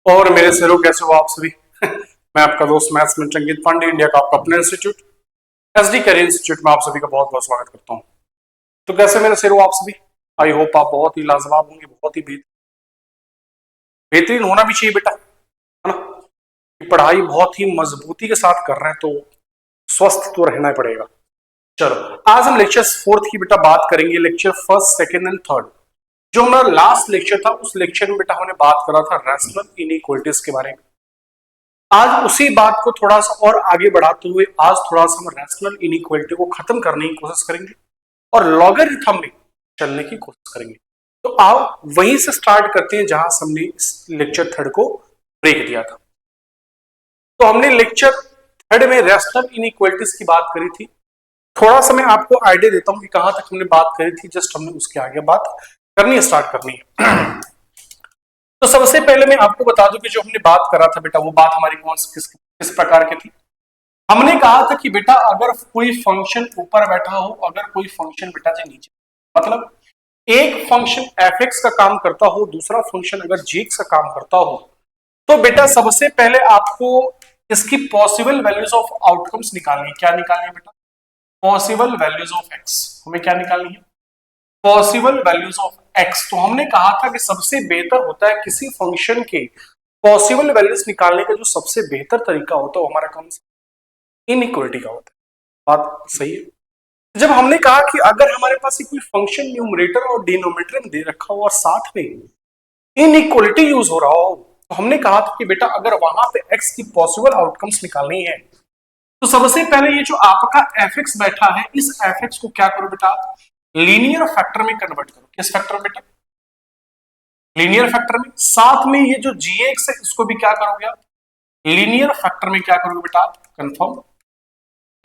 और मेरे शेरों कैसे हो आप सभी। मैं आपका दोस्त मैथ्स में अंकित पांडे, इंडिया का आपका अपना इंस्टीट्यूट एसडी करियर इंस्टीट्यूट में आप सभी का बहुत बहुत स्वागत करता हूं। तो कैसे मेरे शेरों आप सभी। आई होप आप बहुत ही लाजवाब होंगे, बहुत ही बेहतरीन होना भी चाहिए बेटा, है ना। कि पढ़ाई बहुत ही मजबूती के साथ कर रहे हैं तो स्वस्थ तो रहना ही पड़ेगा। चलो, आज हम लेक्चर फोर्थ की बेटा बात करेंगे, lecture first second and third. जो हमारा लास्ट लेक्चर था उस लेक्चर में बेटा हमने बात करा था रैशनल इनइक्वालिटीज के बारे में। आज उसी बात को थोड़ा सा और आगे बढ़ाते हुए आज थोड़ा सा हम रैशनल इनइक्वालिटी को खत्म करने की कोशिश करेंगे और लॉगरिथम में चलने की कोशिश करेंगे। तो आओ वहीं से स्टार्ट करते हैं जहां से हमने इस लेक्चर थर्ड को ब्रेक दिया था। तो हमने लेक्चर थर्ड में रैशनल इनइक्वालिटीज की बात करी थी। थोड़ा सा मैं आपको आइडिया देता हूं कि कहां तक हमने बात करी थी, जस्ट हमने उसके आगे बात करनी स्टार्ट करनी है। तो सबसे पहले मैं आपको बता दूं कि जो हमने बात करा था बेटा, वो बात हमारी कौन सी किस प्रकार की थी। हमने कहा था कि बेटा अगर कोई फंक्शन ऊपर बैठा हो, अगर कोई फंक्शन बेटा जी नीचे, मतलब एक फंक्शन एफ एक्स का काम करता हो, दूसरा फंक्शन अगर जी एक्स का काम करता हो, तो बेटा सबसे पहले आपको इसकी पॉसिबल वैल्यूज ऑफ आउटकम्स निकालनी है। क्या निकालनी है बेटा? Possible values of x. हमें क्या निकालनी है? Possible values of x. तो हमने कहा था कि सबसे बेहतर होता है किसी फंक्शन के पॉसिबल वैल्यूज निकालने का जो सबसे बेहतर तरीका होता है वो हमारा कौन सा? इनइक्वालिटी का होता है। बात सही है। जब हमने कहा कि अगर हमारे पास कोई फंक्शन न्यूमरेटर और डिनोमिनेटर में दे रखा हो और साथ में इनइक्वालिटी यूज हो रहा हो, तो हमने कहा था कि बेटा अगर वहां पे एक्स की पॉसिबल आउटकम्स निकालनी है तो सबसे पहले ये जो आपका एफ एक्स बैठा है, इस एफ एक्स को क्या करो बेटा? लीनियर फैक्टर में कन्वर्ट करो। किस फैक्टर में बेटा? लीनियर फैक्टर में। साथ में ये जो जी एक्स है इसको भी क्या करोगे आप? लीनियर फैक्टर में क्या करोगे बेटा? कंफर्म।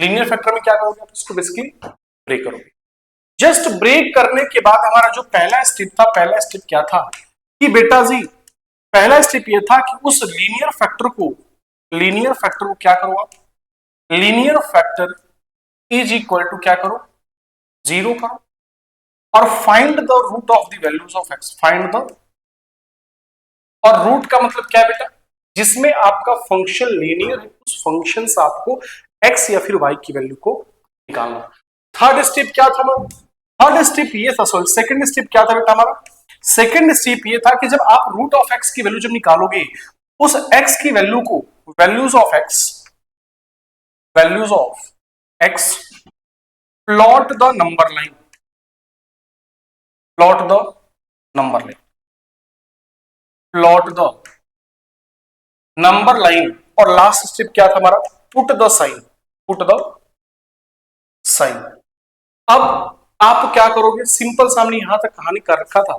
लीनियर फैक्टर में क्या करोगे आप? इसको बेसिकली ब्रेक करोगे। जस्ट ब्रेक करने के बाद हमारा जो पहला स्टेप था, पहला स्टेप क्या था कि बेटा जी पहला स्टेप ये था कि उस लीनियर फैक्टर को क्या करो आप? Linear factor is equal to क्या करो? जीरो करो और find the root of the values of x. Find the, और रूट का मतलब क्या बेटा? जिसमें आपका फंक्शन लीनियर है उस फंक्शन से आपको एक्स या फिर वाई की वैल्यू को निकालना। थर्ड स्टेप क्या था हमारा? थर्ड स्टेप ये था, सॉरी सेकंड स्टेप क्या था बेटा हमारा? सेकंड स्टेप ये था कि जब आप रूट ऑफ एक्स की वैल्यू जब निकालोगे, उस एक्स की वैल्यू को values of x plot the number line, plot the number line, plot the number line. और लास्ट स्टेप क्या था हमारा? Put the sign, put the sign. अब आप क्या करोगे? सिंपल सामने यहां तक कहानी कर रखा था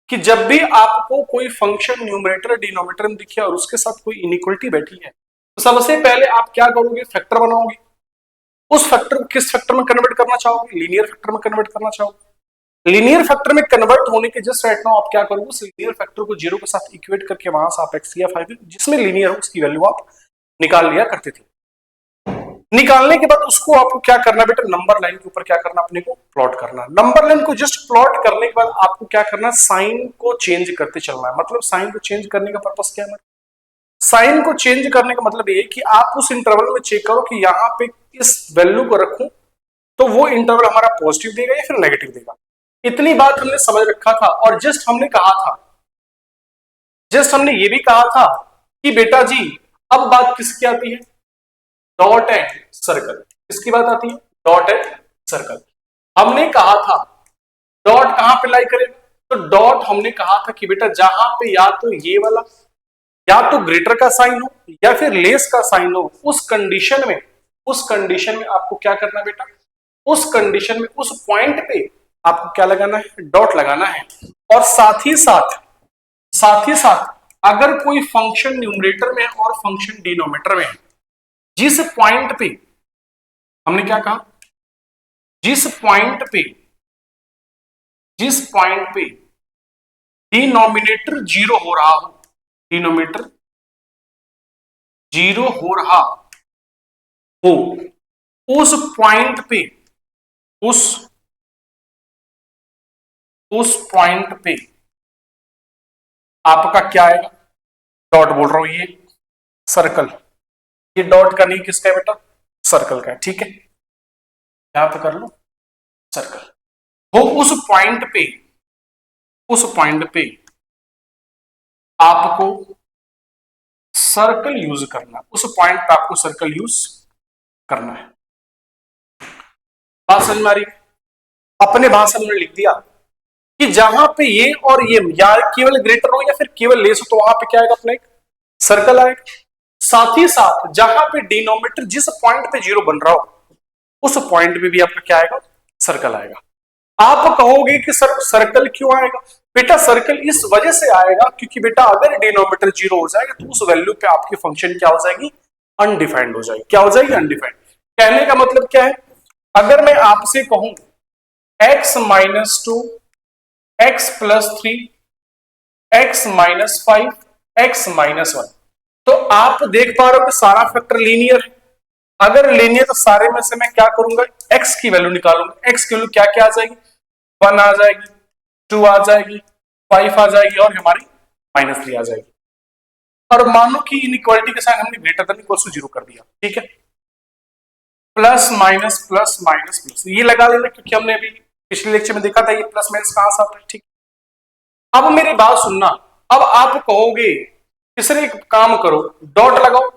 कि जब भी आपको कोई फंक्शन न्यूमरेटर डिनोमिनेटर में दिखे और उसके साथ कोई इनइक्वालिटी बैठी है, तो सबसे पहले आप क्या करोगे? फैक्टर बनाओगे। उस फैक्टर को किस फैक्टर में कन्वर्ट करना चाहोगे? लीनियर फैक्टर में कन्वर्ट करना चाहोगे। लीनियर फैक्टर में कन्वर्ट होने के जस्ट राइट नाउ आप क्या करोगे? उस लीनियर फैक्टर को जीरो के साथ इक्वेट करके वहां से आप एक्स या फाइव जिसमें लीनियर हो उसकी वैल्यू आप निकाल लिया करते थे। निकालने के बाद उसको आपको क्या करना बेटा? नंबर लाइन के ऊपर क्या करना? अपने को प्लॉट करना। नंबर लाइन को जस्ट प्लॉट करने के बाद आपको क्या करना? साइन को चेंज करते चलना है। मतलब साइन को चेंज करने का पर्पस क्या है? साइन को चेंज करने का मतलब ये कि आप उस इंटरवल में चेक करो कि यहां पे इस वैल्यू को रखूं तो वो इंटरवल हमारा पॉजिटिव देगा या फिर नेगेटिव देगा। इतनी बात हमने समझ रखा था। और जस्ट हमने कहा था, जस्ट हमने ये भी कहा था कि बेटा जी अब बात किसकी आती है? Dot and circle. किसकी बात आती है? Dot and circle. हमने कहा था डॉट कहां पे लाई करेगा? तो डॉट हमने कहा था कि बेटा जहां पे या तो ये वाला या तो ग्रेटर का साइन हो या फिर लेस का साइन हो, उस कंडीशन में आपको क्या करना बेटा? उस कंडीशन में उस पॉइंट पे आपको क्या लगाना है? डॉट लगाना है। और साथ ही साथ अगर कोई फंक्शन न्यूमरेटर में है और फंक्शन डिनोमिनेटर में है, जिस पॉइंट पे हमने क्या कहा? जिस पॉइंट पे डिनोमिनेटर जीरो हो रहा हो, डिनोमिनेटर जीरो हो रहा हो, उस पॉइंट पे उस उस पॉइंट पे आपका क्या आएगा? डॉट बोल रहा हूं, ये सर्कल, ये डॉट का नहीं किसका है बेटा, सर्कल का है, ठीक है, यहां पे कर लो सर्कल। वो उस पॉइंट पे आपको सर्कल यूज करना, उस पॉइंट पे आपको सर्कल यूज करना है। बात समझ में आ रही है? अपने भाषा में लिख दिया कि जहां पे ये और ये या केवल ग्रेटर हो या फिर केवल लेस हो, तो वहां पे क्या आएगा अपना एक सर्कल आएगा। साथ ही साथ जहां पे डिनोमिनेटर जिस पॉइंट पे जीरो बन रहा हो उस पॉइंट पे भी आपका क्या आएगा, सर्कल आएगा। आप कहोगे कि सर सर्कल क्यों आएगा? बेटा सर्कल इस वजह से आएगा क्योंकि बेटा अगर डिनोमिनेटर जीरो हो जाएगा तो उस वैल्यू पे आपकी फंक्शन क्या हो जाएगी, अनडिफाइंड हो जाएगी। क्या हो जाएगी, अनडिफाइंड। कहने का मतलब क्या है, अगर मैं आपसे कहूं x minus two, x plus three, x minus five, x minus one, तो आप देख पा रहे हो कि सारा फैक्टर लीनियर है। अगर लीनियर तो सारे में से मैं क्या करूंगा, x की वैल्यू निकालूंगा। x की वैल्यू क्या क्या आ जाएगी, 1 आ जाएगी, 2 आ जाएगी, 5 आ जाएगी और हमारी -3 आ जाएगी। और मान लो कि इनइक्वालिटी के साथ हमने ग्रेटर देन इक्वल टू 0 कर दिया, ठीक है, plus minus plus minus plus ये लगा लेना क्योंकि हमने अभी पिछले लेक्चर में देखा था ये प्लस माइनस कहां से आता है, ठीक। अब मेरी बात सुनना, अब आप कहोगे कि सर एक काम करो डॉट लगाओ।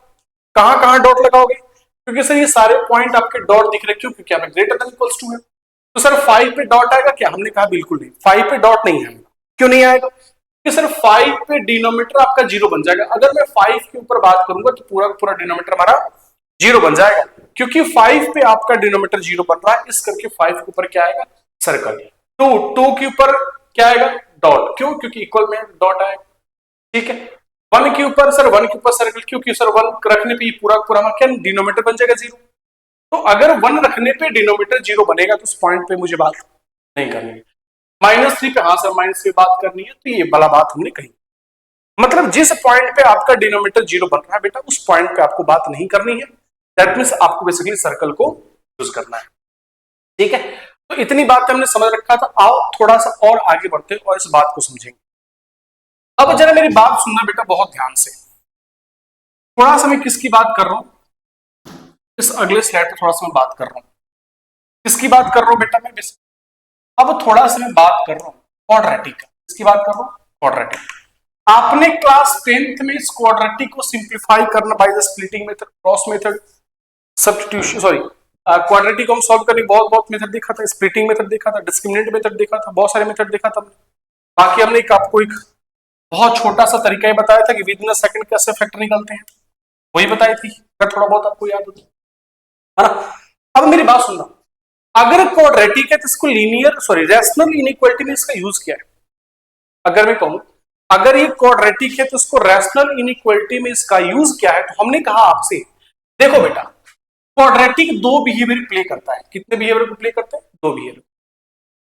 कहां कहां डॉट लगाओगे, क्योंकि सर ये सारे पॉइंट आपके डॉट दिख रहे, क्यों, क्योंकि हमें ग्रेटर देन इक्वल्स टू है। तो सर 5 पे डॉट आएगा क्या, हमने कहा बिल्कुल नहीं, 5 पे डॉट नहीं आएगा। क्यों नहीं आएगा, क्योंकि सर 5 पे डिनोमिनेटर आपका 0 बन जाएगा। अगर मैं 5 के ऊपर बात करूंगा तो पूरा पूरा डिनोमिनेटर हमारा 0 बन जाएगा, क्योंकि 5 पे आपका डिनोमिनेटर 0 बन रहा है, इस करके 5 के ऊपर क्या आएगा, सर्कल। 2 के ऊपर क्या आएगा, डॉट। क्यों, क्योंकि इक्वल में डॉट आएगा, ठीक है। 1 के ऊपर सर 1 के ऊपर सर्कल, क्योंकि सर 1 रखने पे पूरा पूरा क्या डिनोमिनेटर बन जाएगा 0। तो अगर 1 रखने पे डिनोमिनेटर 0 बनेगा तो उस पॉइंट पे मुझे बात नहीं करनी है। -3 पे, हाँ सर -3 बात करनी है, तो ये वाला बात हमने कही। मतलब जिस पॉइंट पे आपका डिनोमिनेटर 0 बन रहा है बेटा उस पॉइंट पे आपको बात नहीं करनी है। दैट मीन्स आपको बेसिकली सर्कल को यूज करना है, ठीक है। तो इतनी बात हमने समझ रखा था। आओ थोड़ा सा और आगे बढ़ते हैं और इस बात को समझेंगे। अब जरा मेरी बात सुनना बेटा बहुत ध्यान से। थोड़ा सा मैं किसकी बात कर रहा हूं, इस अगले स्लाइड पर थोड़ा सा मैं बात कर रहा हूं, किसकी बात कर रहा हूं बेटा मैं अब थोड़ा सा मैं बात कर रहा हूं क्वाड्रेटिक का। किसकी बात कर रहा हूं, क्वाड्रेटिक। आपने क्लास 10th में इस क्वाड्रेटिक को सिंप्लीफाई करना by the splitting method, cross method, substitution, sorry quadratic को हम सॉल्व करने बहुत बहुत मेथड देखा था, स्प्लिटिंग मेथड देखा था, डिस्क्रिमिनेंट मेथड देखा था, बहुत सारे मेथड देखा था। बाकी हमने आपको एक बहुत छोटा सा तरीका ही बताया था कि विद इन अ सेकंड कैसे फैक्टर निकालते हैं, वही बताई थी, अगर थोड़ा बहुत आपको याद हो है ना। अब मेरी बात सुनना, अगर क्वाड्रेटिक है तो इसको लीनियर सॉरी रैशनल इनइक्वालिटी में इसका यूज क्या है। अगर मैं कहूं अगर ये क्वाड्रेटिक है तो इसको रैशनल इनइक्वालिटी में इसका यूज क्या है, तो हमने कहा आपसे देखो बेटा क्वाड्रेटिक 2 बिहेवियर प्ले करता है। कितने बिहेवियर को प्ले करता है, 2 बिहेवियर।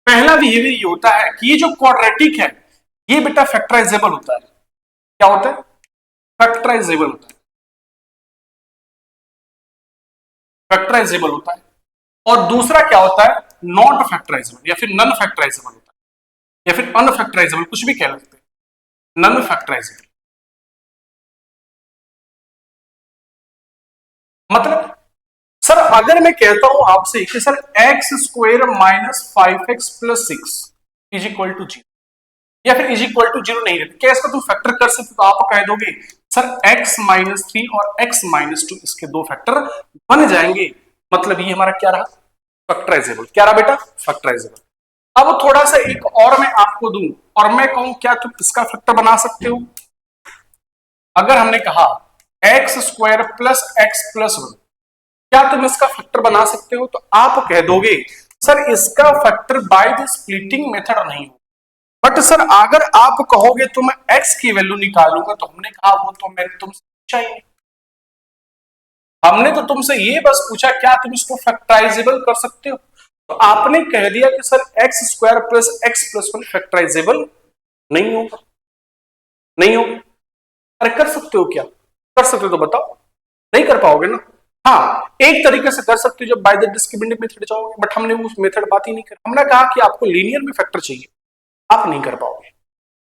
पहला बिहेवियर ये होता है कि ये जो क्वाड्रेटिक है ये बेटा फैक्टराइजेबल होता है। क्या होता है, फैक्टराइजेबल होता है, फैक्टराइजेबल होता है। और दूसरा क्या होता है, नॉट फैक्टराइजेबल या फिर नन फैक्टराइजेबल होता है, या फिर अनफैक्टराइजेबल, कुछ भी कह सकते हैं, नन फैक्टराइजेबल। मतलब सर अगर मैं कहता हूं आपसे कि sir x square minus 5x plus 6 is equal to 0 या फिर इज इक्वल टू 0 नहीं रहता, क्या इसका तुम फैक्टर कर सकते, तो आप कह दोगे सर x माइनस 3 और x माइनस 2 इसके 2 फैक्टर बन जाएंगे। मतलब ये हमारा क्या रहा, फैक्टराइजेबल। क्या रहा बेटा, फैक्टराइजेबल। अब थोड़ा सा एक और मैं आपको दूं और मैं कहूं क्या तुम इसका फैक्टर बना सकते हो। अगर हमने कहा x square plus x plus 1, क्या तुम इसका फैक्टर बना सकते हो, तो आप कह दोगे सर इसका factor by the splitting method नहीं हो। बट सर अगर आप कहोगे तो मैं x की वैल्यू निकालूंगा, तो हमने कहा वो तो मैंने तुमसे पूछा ही नहीं, हमने तो तुमसे ये बस पूछा क्या तुम इसको फैक्टराइजेबल कर सकते हो, तो आपने कह दिया कि sir x square plus x plus 1 factorisable नहीं होगा, नहीं होगा। अरे कर सकते हो, क्या कर सकते हो तो बताओ, नहीं कर पाओगे ना। हाँ एक तरीके से कर सकते हो जब बाय द डिस्क्रिमिनेंट मेथड जाओगे, बट हमने उस मेथड बात ही नहीं कर, हमने कहा कि आपको लीनियर में फैक्टर चाहिए, आप नहीं कर पाओगे।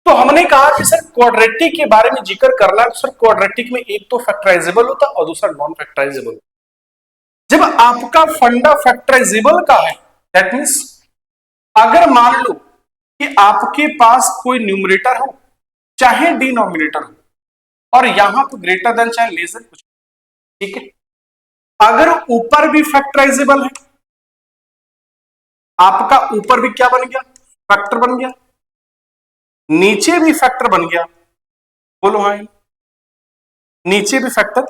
तो हमने कहा कि सर क्वाड्रेटिक के बारे में जिक्र करना है तो सर क्वाड्रेटिक में एक तो फैक्टराइजेबल होता और दूसरा नॉन फैक्टराइजेबल। जब आपका फंडा फैक्टराइजेबल का है दैट मीन्स अगर मान लो कि आपके पास कोई न्यूमरेटर हो चाहे डिनोमिनेटर हो और यहां पर ग्रेटर देन चाहे लेस देन कुछ, ठीक है। अगर ऊपर भी फैक्टराइजेबल है, आपका ऊपर भी क्या बन गया, फैक्टर बन गया, नीचे भी फैक्टर बन गया, बोलो हाँ, नीचे भी फैक्टर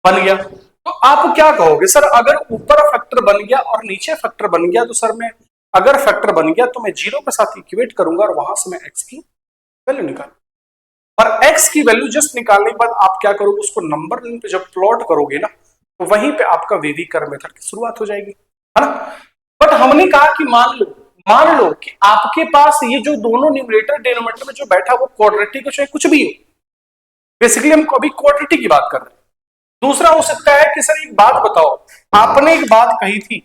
बन गया, तो आप क्या कहोगे सर अगर ऊपर फैक्टर बन गया और नीचे फैक्टर बन गया तो सर मैं अगर फैक्टर बन गया तो मैं जीरो के साथ इक्वेट करूंगा और वहां से मैं एक्स की वैल्यू निकाल, और एक्स की वैल्यू जस्ट निकालने के बाद आप क्या करोगे उसको नंबर लाइन पे जब प्लॉट करोगे ना तो वहीं पे आपका वेवी कर्व मेथड की शुरुआत हो जाएगी, है ना। बट हमने कहा कि मान लो कि आपके पास ये जो दोनों न्यूमरेटर डिनोमिनेटर में जो बैठा वो क्वाड्रेटिक हो चाहे कुछ भी हो, बेसिकली हम अभी क्वाड्रेटिक की बात कर रहे हैं। दूसरा हो सकता है कि सर एक बात बताओ, आपने एक बात कही थी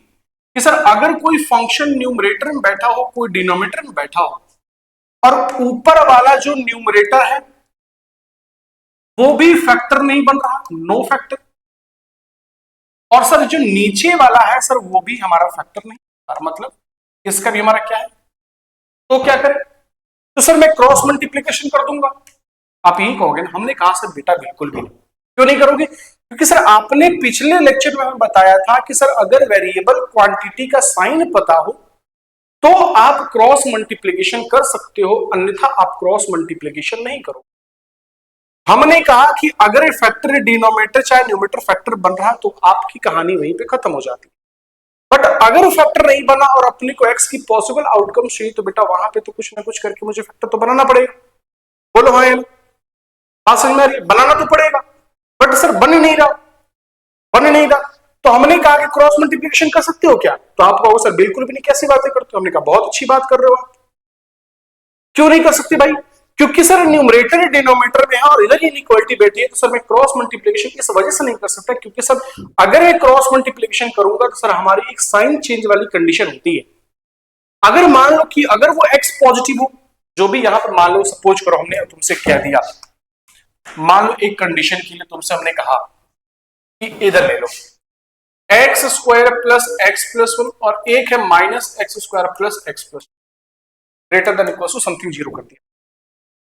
कि सर अगर कोई फंक्शन न्यूमरेटर में बैठा हो कोई डिनोमिनेटर में बैठा हो और ऊपर वाला जो न्यूमरेटर है वो भी फैक्टर नहीं बन रहा, नो फैक्टर, और सर जो नीचे वाला है सर वो भी हमारा फैक्टर नहीं, मतलब इसका भी हमारा क्या है, तो क्या करें, तो सर मैं क्रॉस मल्टीप्लीकेशन कर दूंगा। आप यही कहोगे ना, हमने कहा सर बेटा बिल्कुल भी नहीं। क्यों नहीं करोगे, क्योंकि सर आपने पिछले लेक्चर में हमें बताया था कि सर अगर वेरिएबल क्वांटिटी का साइन पता हो तो आप क्रॉस मल्टीप्लीकेशन कर सकते हो, अन्यथा आप क्रॉस मल्टीप्लीकेशन नहीं करो। हमने कहा कि अगर फैक्टर डिनोमिनेटर चाहे न्यूमरेटर फैक्टर बन रहा तो आपकी कहानी वहीं पे खत्म हो जाती है। बट अगर फैक्टर नहीं बना और अपने को एक्स की पॉसिबल आउटकम चाहिए तो बेटा वहां पे तो कुछ ना कुछ करके मुझे फैक्टर तो बनाना पड़ेगा, बोलो हाँ या बात समझ में आ रही है, बनाना तो पड़ेगा। बट सर बन नहीं रहा, तो हमने कहा कि क्रॉस मल्टीप्लिकेशन कर सकते हो क्या, तो आप कहो सर बिल्कुल भी नहीं, कैसी बातें करते हो, हमने कहा बहुत अच्छी बात कर रहे हो आप। क्यों नहीं कर सकते भाई, क्योंकि सर न्यूमरेटर डिनोमिनेटर में है और इधर इनइक्वालिटी बैठी है, तो सर मैं क्रॉस मल्टीप्लिकेशन इस वजह से नहीं कर सकता क्योंकि सर अगर मैं क्रॉस मल्टीप्लिकेशन करूंगा तो सर हमारी एक साइन चेंज वाली कंडीशन होती है। अगर मान लो कि अगर वो एक्स पॉजिटिव हो, जो भी यहां पर मान लो सपोज करो हमने तुमसे कह दिया, मान लो एक कंडीशन के लिए तुमसे हमने कहा कि इधर ले लो x square plus x plus 1 और एक है minus x square plus x plus greater than equal to something zero कर दिया।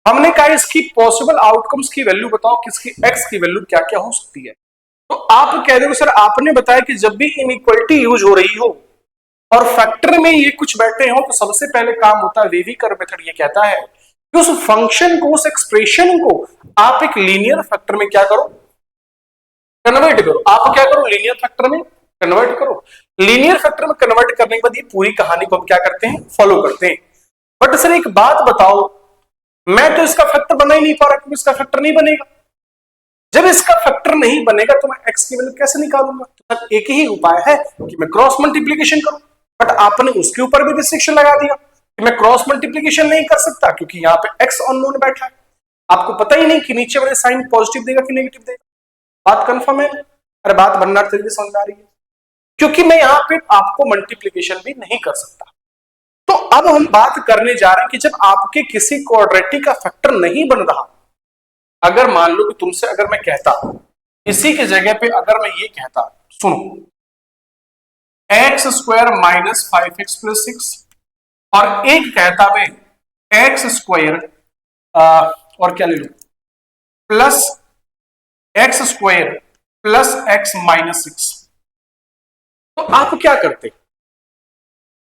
हमने कहा इसकी पॉसिबल आउटकम्स की वैल्यू बताओ, किसकी एक्स की वैल्यू क्या क्या हो सकती है। तो आप कह रहे हो सर आपने बताया कि जब भी इनइक्वालिटी यूज हो रही हो और फैक्टर में ये कुछ बैठे हो तो सबसे पहले काम होता है वेवी कर्व मेथड ये कहता है कि उस फंक्शन को उस एक्सप्रेशन को आप एक लीनियर फैक्टर में क्या करो, कन्वर्ट करो। आप क्या करो, लीनियर फैक्टर में कन्वर्ट करो। लीनियर फैक्टर में कन्वर्ट करने के बाद ये पूरी कहानी को हम क्या करते हैं, फॉलो करते हैं। बट सर एक बात बताओ, मैं तो इसका फैक्टर बना ही नहीं पा रहा क्योंकि इसका फैक्टर नहीं बनेगा। जब इसका फैक्टर नहीं बनेगा तो मैं एक्स की वैल्यू कैसे निकालूंगा, तो एक ही उपाय है कि मैं क्रॉस मल्टीप्लीकेशन करूं। बट आपने उसके ऊपर भी रिस्ट्रिक्शन लगा दिया कि मैं क्रॉस मल्टीप्लीकेशन नहीं कर सकता क्योंकि यहाँ पे एक्स अननोन बैठा है, आपको पता ही नहीं कि नीचे वाले साइन पॉजिटिव देगा कि नेगेटिव देगा। बात कंफर्म है, अरे बात बनना तरीके समझ आ रही है, क्योंकि मैं यहाँ पे आपको मल्टीप्लीकेशन भी नहीं कर सकता। तो अब हम बात करने जा रहे हैं कि जब आपके किसी क्वाड्रेटिक का फैक्टर नहीं बन रहा, अगर मान लो कि तुमसे अगर मैं कहता इसी की जगह पे अगर मैं ये कहता सुनो x square minus 5x plus 6 और एक कहता मैं एक्स स्क्वायर और क्या ले लो plus x square plus x minus 6, तो आप क्या करते,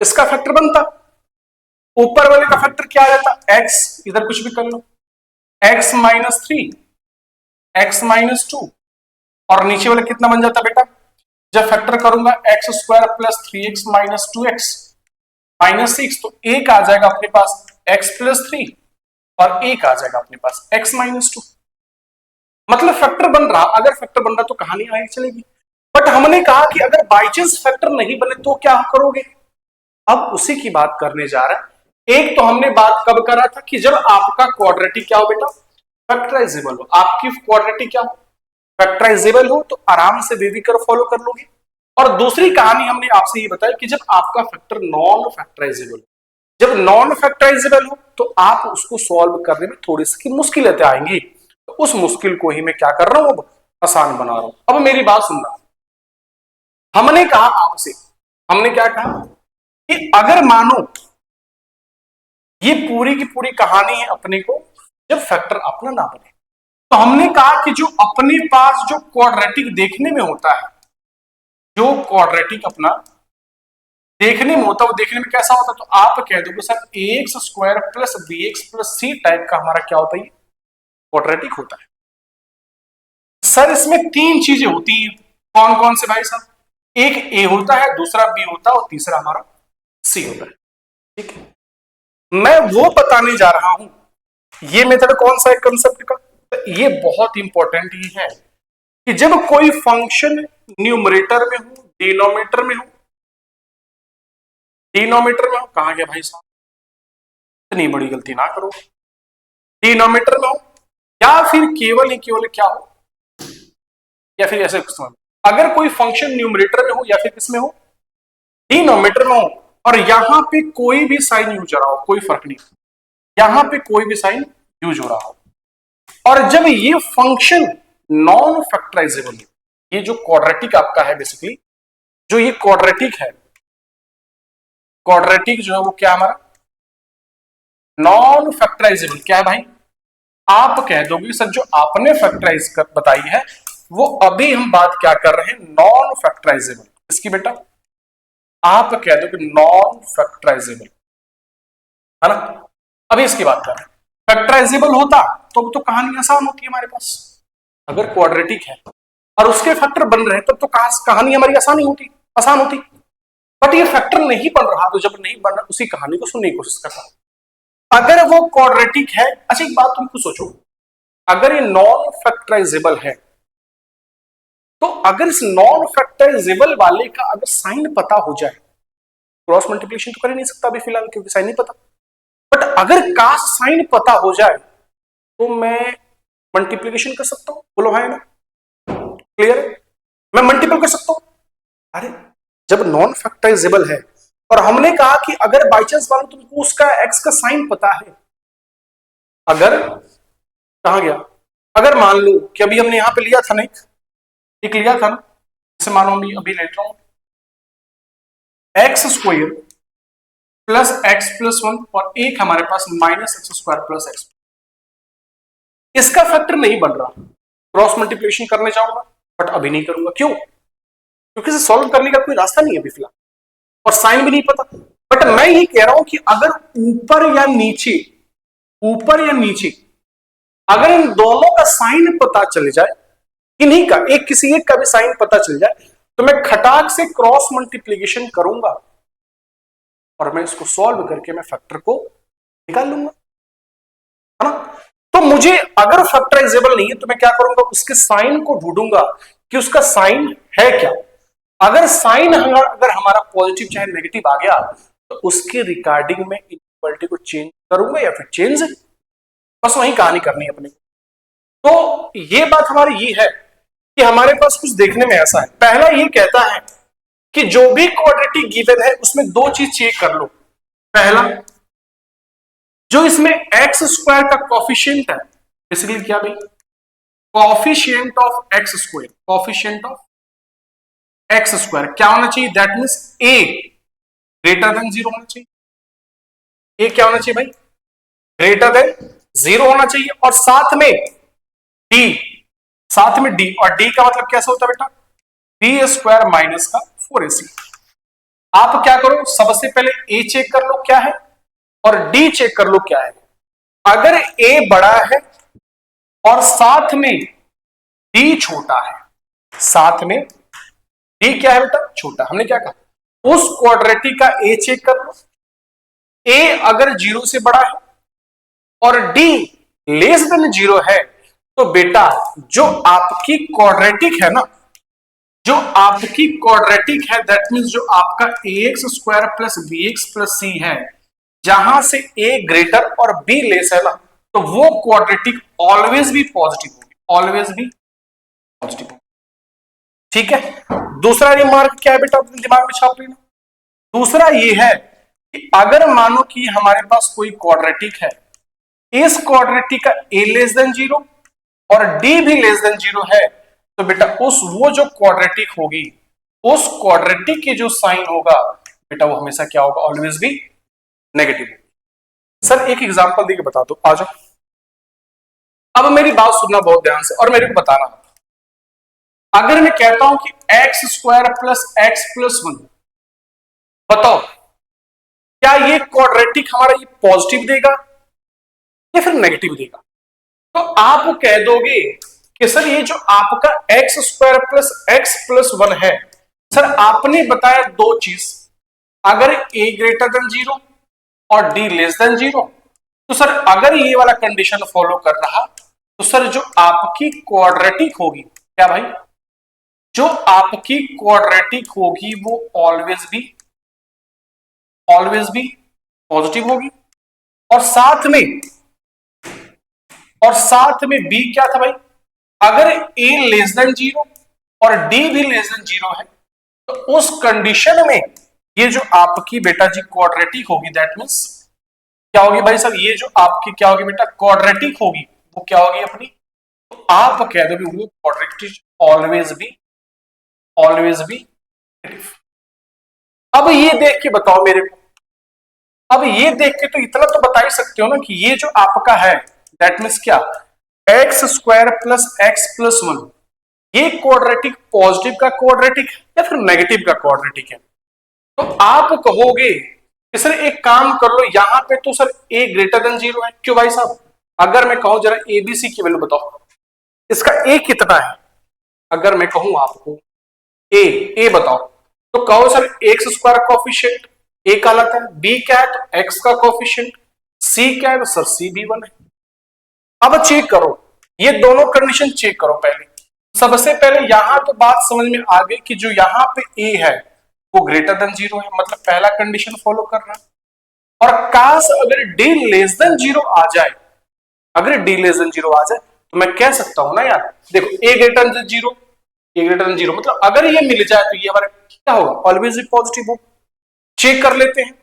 इसका फैक्टर बनता, ऊपर वाले का फैक्टर क्या रहता, एक्स, इधर कुछ भी कर लो एक्स माइनस 3 एक्स माइनस 2 और नीचे वाला कितना बन जाता बेटा, जब फैक्टर करूंगा x square plus 3x minus 2x minus 6, तो एक आ जाएगा अपने पास x प्लस 3 और एक आ जाएगा अपने पास x माइनस 2, मतलब फैक्टर बन रहा। अगर फैक्टर बन रहा तो कहानी आगे चलेगी। बट हमने कहा कि अगर बाई चांस फैक्टर नहीं बने तो क्या करोगे, अब उसी की बात करने जा रहा है। एक तो हमने बात कब करा था कि जब आपका क्वाड्रेटिक क्या हो बेटा, फैक्टराइजेबल हो, आपकी क्वाड्रेटिक क्या हो, फैक्टराइजेबल हो, तो आराम से वेवी कर्व फॉलो कर लोगे। और दूसरी कहानी हमने आपसे ये बताया कि जब आपका फैक्टर नॉन फैक्टराइजेबल, जब नॉन फैक्टराइजेबल हो तो आप उसको सॉल्व करने में थोड़ी सी मुश्किलें आएंगी, तो उस मुश्किल को ही मैं क्या कर रहा हूं, अब आसान बना रहा हूं। अब मेरी बात सुनना, हमने कहा आपसे, हमने क्या कहा कि अगर मानो ये पूरी की पूरी कहानी है अपने को जब फैक्टर अपना ना बने, तो हमने कहा कि जो अपने पास जो क्वाड्रेटिक देखने में होता है, जो क्वाड्रेटिक अपना देखने में होता है, वो देखने में कैसा होता है, तो आप कह दोगे sir x square plus b x plus c type का हमारा क्या होता है, क्वाड्रेटिक होता है। सर इसमें तीन चीजें होती हैं, कौन कौन से भाई साहब, एक ए होता है, दूसरा बी होता है और तीसरा हमारा सी होता है। ठीक है, मैं वो बताने जा रहा हूं, ये मेथड कौन सा है कंसेप्ट का, तो ये बहुत इंपॉर्टेंट ही है कि जब कोई फंक्शन न्यूमरेटर में हो, डिनोमिनेटर में हो, डिनोमिनेटर में हो, कहां गया भाई साहब, इतनी बड़ी गलती ना करो, डिनोमिनेटर में हो या फिर केवल ही केवल क्या हो, या फिर ऐसे अगर कोई फंक्शन न्यूमरेटर में हो या फिर किसमें हो, डिनोमिनेटर में हो, और यहां पे कोई भी साइन यूज हो रहा हो, कोई फर्क नहीं, यहां पे कोई भी साइन यूज हो रहा हो, और जब ये फंक्शन नॉन फैक्टराइजेबल, ये जो क्वाड्रेटिक आपका है बेसिकली, जो ये क्वाड्रेटिक है, क्वाड्रेटिक जो है वो क्या हमारा नॉन फैक्टराइजेबल क्या है भाई, आप कह दोगे सर जो आपने फैक्टराइज कर बताई है वो अभी हम बात क्या कर रहे हैं, नॉन फैक्टराइजेबल, इसकी बेटा आप कह दो कि नॉन फैक्टराइजेबल, है ना। अभी इसकी बात कर रहे हैं, फैक्टराइजेबल होता तो कहानी आसान होती है हमारे पास, अगर क्वाड्रेटिक है और उसके फैक्टर बन रहे हैं तब तो कहानी हमारी आसान होती, बट ये फैक्टर नहीं बन रहा, तो जब नहीं बन रहा उसी कहानी को सुनने की कोशिश कर रहा हूं। अगर वो क्वाड्रेटिक है, अच्छा एक बात तुमको सोचो, अगर ये नॉन फैक्टराइजेबल है, तो अगर इस नॉन फैक्टराइजेबल वाले का अगर साइन पता हो जाए, क्रॉस मल्टीप्लिकेशन तो कर ही नहीं सकता अभी फिलहाल क्योंकि साइन नहीं पता, बट अगर कास्ट साइन पता हो जाए तो मैं मल्टीप्लिकेशन कर सकता हूं, बोलो है ना, क्लियर है, मैं मल्टीपल कर सकता हूं। अरे जब नॉन फैक्टराइजेबल है और हमने कहा कि अगर बाई चांस मान लो तुमको उसका एक्स का साइन पता है, अगर कहा गया, अगर मान लो कि अभी हमने यहां पे लिया था ना, एक लिया था ना, जैसे मानो अभी ले रहा हूं x square plus x plus 1 और एक हमारे पास minus x square plus x, इसका फैक्टर नहीं बन रहा, क्रॉस मल्टीप्लिकेशन करने जाऊंगा बट अभी नहीं करूंगा, क्यों, क्योंकि इसे सॉल्व करने का कोई रास्ता नहीं है अभी फिलहाल, और साइन भी नहीं पता। बट मैं ये कह रहा हूं कि अगर ऊपर या नीचे अगर इन दोनों का साइन पता चल जाए, इन्हीं का एक किसी एक का भी साइन पता चल जाए, तो मैं खटाक से क्रॉस मल्टीप्लिकेशन करूंगा और मैं इसको सॉल्व करके मैं फैक्टर को निकाल लूंगा, है ना। तो मुझे अगर फैक्टराइजेबल नहीं है तो मैं क्या करूंगा, उसके साइन को ढूंढूंगा कि उसका साइन है क्या, अगर साइन अगर हमारा पॉजिटिव चाहे नेगेटिव आ गया तो उसके रिगार्डिंग में इक्वलिटी को चेंज करूंगा या फिर चेंज, बस वही कहानी करनी है अपने को। तो ये बात हमारी ये है कि हमारे पास कुछ देखने में ऐसा है, पहला ये कहता है कि जो भी क्वाड्रेटिक गिवन है उसमें दो चीज चेक कर लो, पहला जो इसमें एक्स स्क्वायर का कॉफिशिएंट है, बेसिकली क्या भाई, coefficient of x square, coefficient of x square क्या होना चाहिए, that means A greater than 0 होना चाहिए, ए क्या होना चाहिए भाई, ग्रेटर देन 0 होना चाहिए, और साथ में डी, और डी का मतलब कैसा होता है बेटा, बी स्क्वायर माइनस का 4ac। आप क्या करो, सबसे पहले ए चेक कर लो क्या है और डी चेक कर लो क्या है, अगर ए बड़ा है और साथ में डी छोटा है, साथ में डी क्या है बेटा, छोटा, हमने क्या कहा, उस क्वाड्रेटिक का ए चेक कर लो, ए अगर 0 से बड़ा है और डी लेस देन 0 है, तो बेटा जो आपकी क्वाड्रेटिक है ना, जो आपकी क्वाड्रेटिक है दैट मींस जो आपका ax square plus bx plus c है, जहां से a ग्रेटर और b लेस है ना, तो वो क्वाड्रेटिक ऑलवेज भी पॉजिटिव होगी, ऑलवेज भी पॉजिटिव होगी, ठीक है। दूसरा रिमार्क क्या है बेटा, अपने दिमाग में छाप लेना, दूसरा ये है कि अगर मानो कि हमारे पास कोई क्वाड्रेटिक है, इस क्वाड्रेटिक का a लेस देन 0 और d भी लेस देन 0 है, तो बेटा उस वो जो क्वाड्रेटिक होगी, उस क्वाड्रेटिक की जो साइन होगा बेटा वो हमेशा क्या होगा, ऑलवेज भी नेगेटिव होगी। सर एक एग्जांपल देके बता दो, आ जाओ। अब मेरी बात सुनना बहुत ध्यान से और मेरे को बताना, अगर मैं कहता हूं कि x square plus x plus 1, बताओ क्या ये क्वाड्रेटिक हमारा ये पॉजिटिव देगा या फिर नेगेटिव देगा? तो आप कह दोगे कि सर ये जो आपका x square plus x plus 1 है, सर आपने बताया दो चीज, अगर a ग्रेटर देन 0 और d लेस देन 0, तो सर अगर ये वाला कंडीशन फॉलो कर रहा तो सर जो आपकी क्वाड्रेटिक होगी, क्या भाई, जो आपकी क्वाड्रेटिक होगी वो ऑलवेज भी पॉजिटिव होगी। और साथ में b क्या था भाई, अगर a लेस देन 0 और d भी लेस देन 0 है, तो उस कंडीशन में ये जो आपकी बेटा जी क्वाड्रेटिक होगी, दैट मींस क्या होगी भाई साहब, ये जो आपकी क्या होगी बेटा क्वाड्रेटिक होगी, वो क्या होगी अपनी, तो आप कह दोगे वो क्वाड्रेटिक ऑलवेज भी। अब ये देख के बताओ मेरे को, अब ये देख के तो इतना तो बता ही सकते हो ना कि ये जो आपका है दैट मींस क्या, x square plus x plus 1, ये क्वाड्रेटिक पॉजिटिव का क्वाड्रेटिक या फिर नेगेटिव का क्वाड्रेटिक है? तो आप कहोगे कि सर एक काम कर लो, यहां पे तो सर a ग्रेटर देन 0 है, क्यों भाई साहब? अगर मैं कहूं जरा एबीसी की वैल्यू बताओ, इसका a कितना है? अगर मैं कहूं आपको a बताओ, तो कहो sir x square coefficient a का अलग है, b क्या है तो x का कॉफिशिएंट, c क्या है तो सर c भी 1 है। अब चेक करो, ये दोनों कंडीशन चेक करो पहले। सबसे पहले यहां तो बात समझ में आ गई कि जो यहां पे a है वो ग्रेटर देन 0 है, मतलब पहला कंडीशन फॉलो कर रहा है। और काश अगर d लेस देन 0 आ जाए, अगर d लेस देन 0 आ जाए तो मैं कह सकता हूं ना यार, देखो a greater than 0, a greater than 0 मतलब अगर ये मिल जाए तो ये हमारा क्या होगा, ऑलवेज भी पॉजिटिव हो। चेक कर लेते हैं,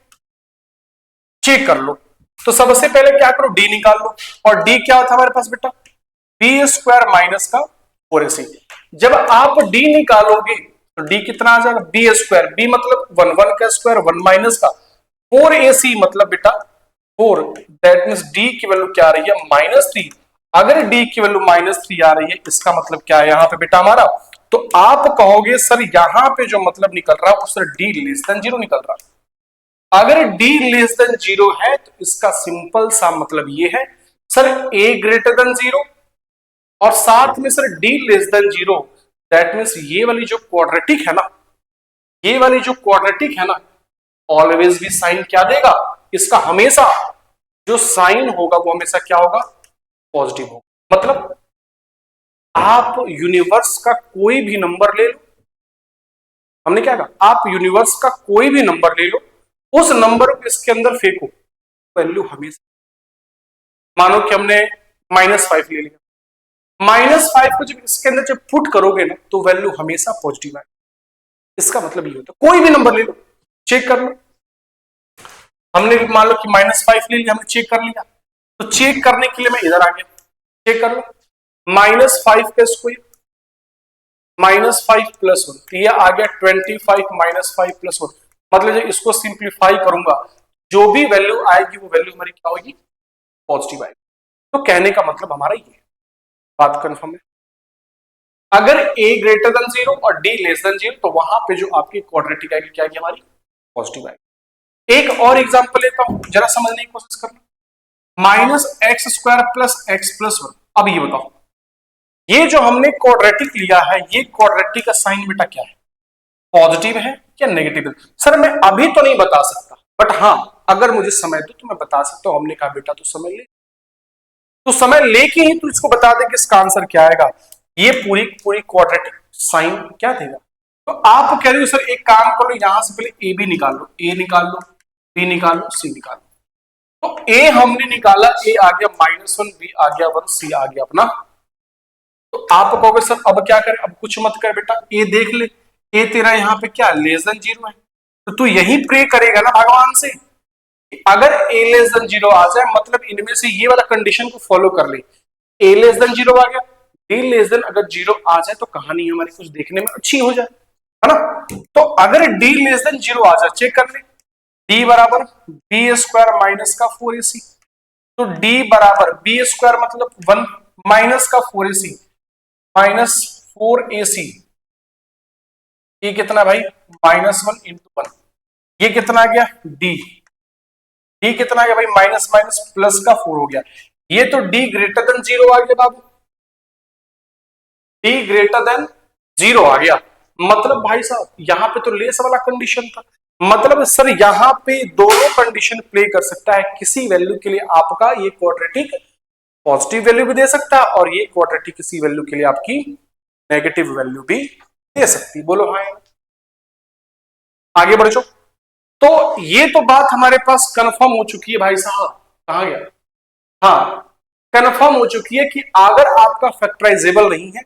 चेक कर लो। तो सबसे पहले क्या करो, d निकाल लो, और d क्या था हमारे पास बेटा, बी स्क्वायर माइनस का 4ac। जब आप d निकालोगे तो d कितना आ जाएगा, बी स्क्वायर, बी मतलब 1 1 का स्क्वायर 1 माइनस का 4ac मतलब बेटा 4, दैट मींस d की वैल्यू क्या आ रही है, -3। अगर d की वैल्यू -3 आ रही है, इसका मतलब क्या है यहां पे बेटा हमारा, तो आप कहोगे सर यहां पे जो मतलब निकल रहा है वो सर d लेस देन 0 निकल रहा है। अगर d लेस देन 0 है तो इसका सिंपल सा मतलब ये है सर a ग्रेटर देन 0 और साथ में sir d less than 0, that means ये वाली जो क्वाड्रेटिक है ना, ये वाली जो क्वाड्रेटिक है ना, ऑलवेज भी साइन क्या देगा, इसका हमेशा जो साइन होगा वो हमेशा क्या होगा, पॉजिटिव होगा। मतलब आप यूनिवर्स का कोई भी नंबर ले लो, हमने क्या कहा, आप यूनिवर्स का कोई भी नंबर ले लो, उस नंबर को इसके अंदर फेंको, वैल्यू हमेशा, मानो कि हमने -5 ले लिया, -5 को जब इसके अंदर जब पुट करोगे ना तो वैल्यू हमेशा पॉजिटिव आएगी। इसका मतलब ये होता है, कोई भी नंबर ले लो, चेक कर लो, हमने मान लो कि -5 ले लिया, हमने चेक कर लिया, तो चेक करने के लिए मैं इधर आ गया, चेक कर लो, -5 का स्क्वायर -5 प्लस 1, तो ये आ गया 25 -5 प्लस 1, मतलब जब इसको सिंप्लीफाई करूंगा जो भी वैल्यू आएगी वो वैल्यू हमारी क्या होगी, पॉजिटिव आएगी। तो कहने का मतलब हमारा ये बात कंफर्म है, अगर a ग्रेटर देन 0 और d लेस देन 0 तो वहां पे जो आपकी क्वाड्रेटिक आएगी क्या आएगी, हमारी पॉजिटिव आएगी। एक और एग्जांपल लेता हूं, जरा समझने की कोशिश करना, -x² प्लस x प्लस 1। अब ये बताओ, ये जो हमने क्वाड्रेटिक लिया है, ये क्वाड्रेटिक का साइन बेटा क्या है, पॉजिटिव है या नेगेटिव है? सर मैं अभी तो नहीं बता सकता, बट हाँ अगर मुझे समय दो तो मैं बता सकता हूं। हमने कहा बेटा तो समय ले, तो समय लेके ही तू इसको बता दे कि इसका आंसर क्या आएगा, ये पूरी पूरी क्वाड्रेटिक साइन क्या देगा। तो आप कह रहे हो सर एक काम करो, यहां से पहले ए बी निकाल लो, ए निकाल लो, बी निकाल लो, सी निकाल लो। तो ए हमने निकाला, ए आ गया -1, बी आ गया 1, सी आ गया अपना। तो आप कहोगे सर अब क्या करें, अब कुछ मत कर बेटा, ए देख ले, ए तेरा यहाँ पे क्या लेस देन 0 है, तो तू यही प्रे करेगा ना भगवान से अगर a लेस देन 0 आ जाए, मतलब इनमें से ये वाला कंडीशन को फॉलो कर ले, a लेस देन 0 आ गया, d लेस देन अगर 0 आ जाए तो कहानी हमारी कुछ देखने में अच्छी हो जाए, है ना। तो अगर d लेस देन 0 आ जाए, चेक कर ले, d बराबर बी स्क्वायर माइनस का 4ac, तो d बराबर बी स्क्वायर मतलब 1 माइनस का 4ac माइनस 4ac, ये कितना भाई -1 इंटू 1, ये कितना आ गया d, d कितना आ गया भाई माइनस माइनस प्लस का 4 हो गया, ये तो d ग्रेटर देन 0 आ गया बाबू, d ग्रेटर देन 0 आ गया, मतलब भाई साहब यहां पे तो लेस वाला कंडीशन था, मतलब सर यहां पे दोनों कंडीशन प्ले कर सकता है, किसी वैल्यू के लिए आपका ये क्वाड्रेटिक पॉजिटिव वैल्यू भी दे सकता है और ये क्वाड्रेटिक किसी वैल्यू के लिए आपकी नेगेटिव वैल्यू भी दे सकती है। बोलो हाँ, आगे बढ़ो। तो ये तो बात हमारे पास कंफर्म हो चुकी है भाई साहब, कहा गया, हाँ कंफर्म हो चुकी है कि अगर आपका फैक्टराइजेबल नहीं है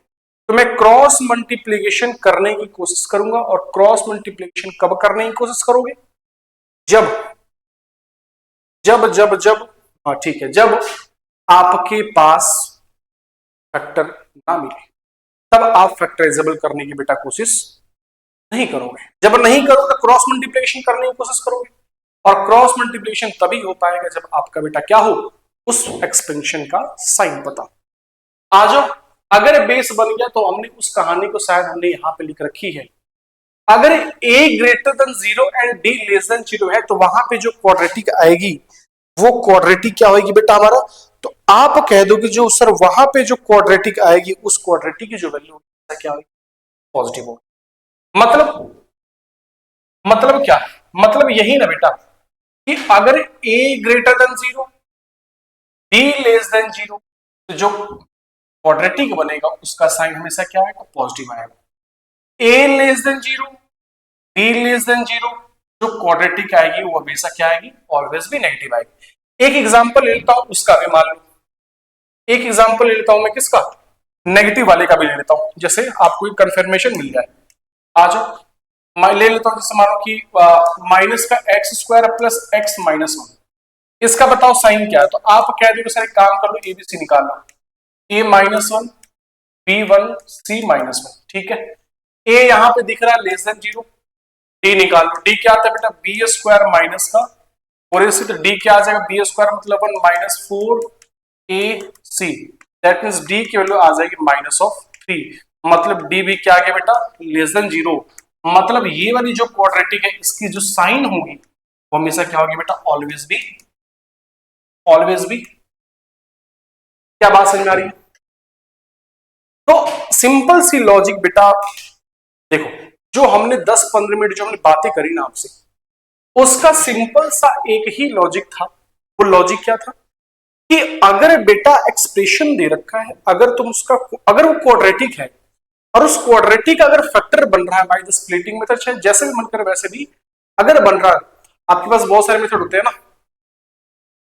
तो मैं क्रॉस मल्टीप्लीकेशन करने की कोशिश करूंगा, और क्रॉस मल्टीप्लीकेशन कब करने की कोशिश करोगे, जब जब जब जब हाँ ठीक है, जब आपके पास फैक्टर ना मिले तब आप फैक्टराइजेबल करने की बेटा कोशिश नहीं करोगे, जब नहीं करोगे क्रॉस मल्टीप्लिकेशन करने की कोशिश करोगे, और क्रॉस मल्टीप्लिकेशन तभी हो पाएगा जब आपका बेटा क्या हो, उस एक्सपेंशन का साइन पता। आ जाओ, अगर बेस बन गया तो हमने उस कहानी को शायद हमने यहां पे लिख रखी है, अगर a greater than 0 and d less than 0 है तो वहां पे जो क्वाड्रेटिक आएगी वो क्वाड्रेटिक क्या होगी बेटा हमारा, तो आप कह दो कि जो सर वहां पे जो क्वाड्रेटिक आएगी उस क्वाड्रेटिक की जो वैल्यू होगी क्या होगी, पॉजिटिव होगी। मतलब क्या, मतलब यही ना बेटा कि अगर a greater than 0 d less than 0 तो जो क्वाड्रेटिक बनेगा उसका साइन हमेशा क्या आएगा, पॉजिटिव आएगा, a less than 0 d less than 0 जो क्वाड्रेटिक आएगी वो हमेशा क्या आएगी, ऑलवेज भी नेगेटिव आएगी। एक एग्जांपल ले लेता हूं उसका भी मान लो, एक एग्जांपल ले लेता हूं मैं किसका, नेगेटिव वाले का भी ले लेता हूं, जैसे आपको एक कंफर्मेशन मिल जाए। आ जाओ, मैं ले लेता हूं जैसे मानो कि माइनस का x square plus x minus 1, इसका बताओ साइन क्या है, तो आप कह दो सर एक काम कर लो, एबीसी निकाल लो, ए -1 b1 c -1, ठीक है, ए यहां पे दिख रहा है लेस देन 0, डी निकाल लो, डी क्या आता है बेटा बी स्क्वायर माइनस का 4ac, तो डी क्या आ जाएगा बी स्क्वायर मतलब 1 minus 4ac, that means D की वैल्यू आ जाएगी -3, मतलब डी भी क्या आ गया बेटा लेस देन 0, मतलब ये वाली जो क्वाड्रेटिक है इसकी जो साइन होगी वो हमेशा क्या होगी बेटा, ऑलवेज भी, ऑलवेज भी। क्या बात समझ में आ रही है, तो सिंपल सी लॉजिक बेटा देखो, जो हमने 10-15 मिनट जो हमने बातें करी ना आपसे, उसका सिंपल सा एक ही लॉजिक था, वो लॉजिक क्या था कि अगर बेटा एक्सप्रेशन दे रखा है, अगर तुम उसका अगर वो क्वाड्रेटिक है और उस क्वाड्रेटिक अगर फैक्टर बन रहा है बाय द स्प्लिटिंग मेथड, चाहे जैसे भी मन करे वैसे भी अगर बन रहा है, आपके पास बहुत सारे मेथड होते हैं ना,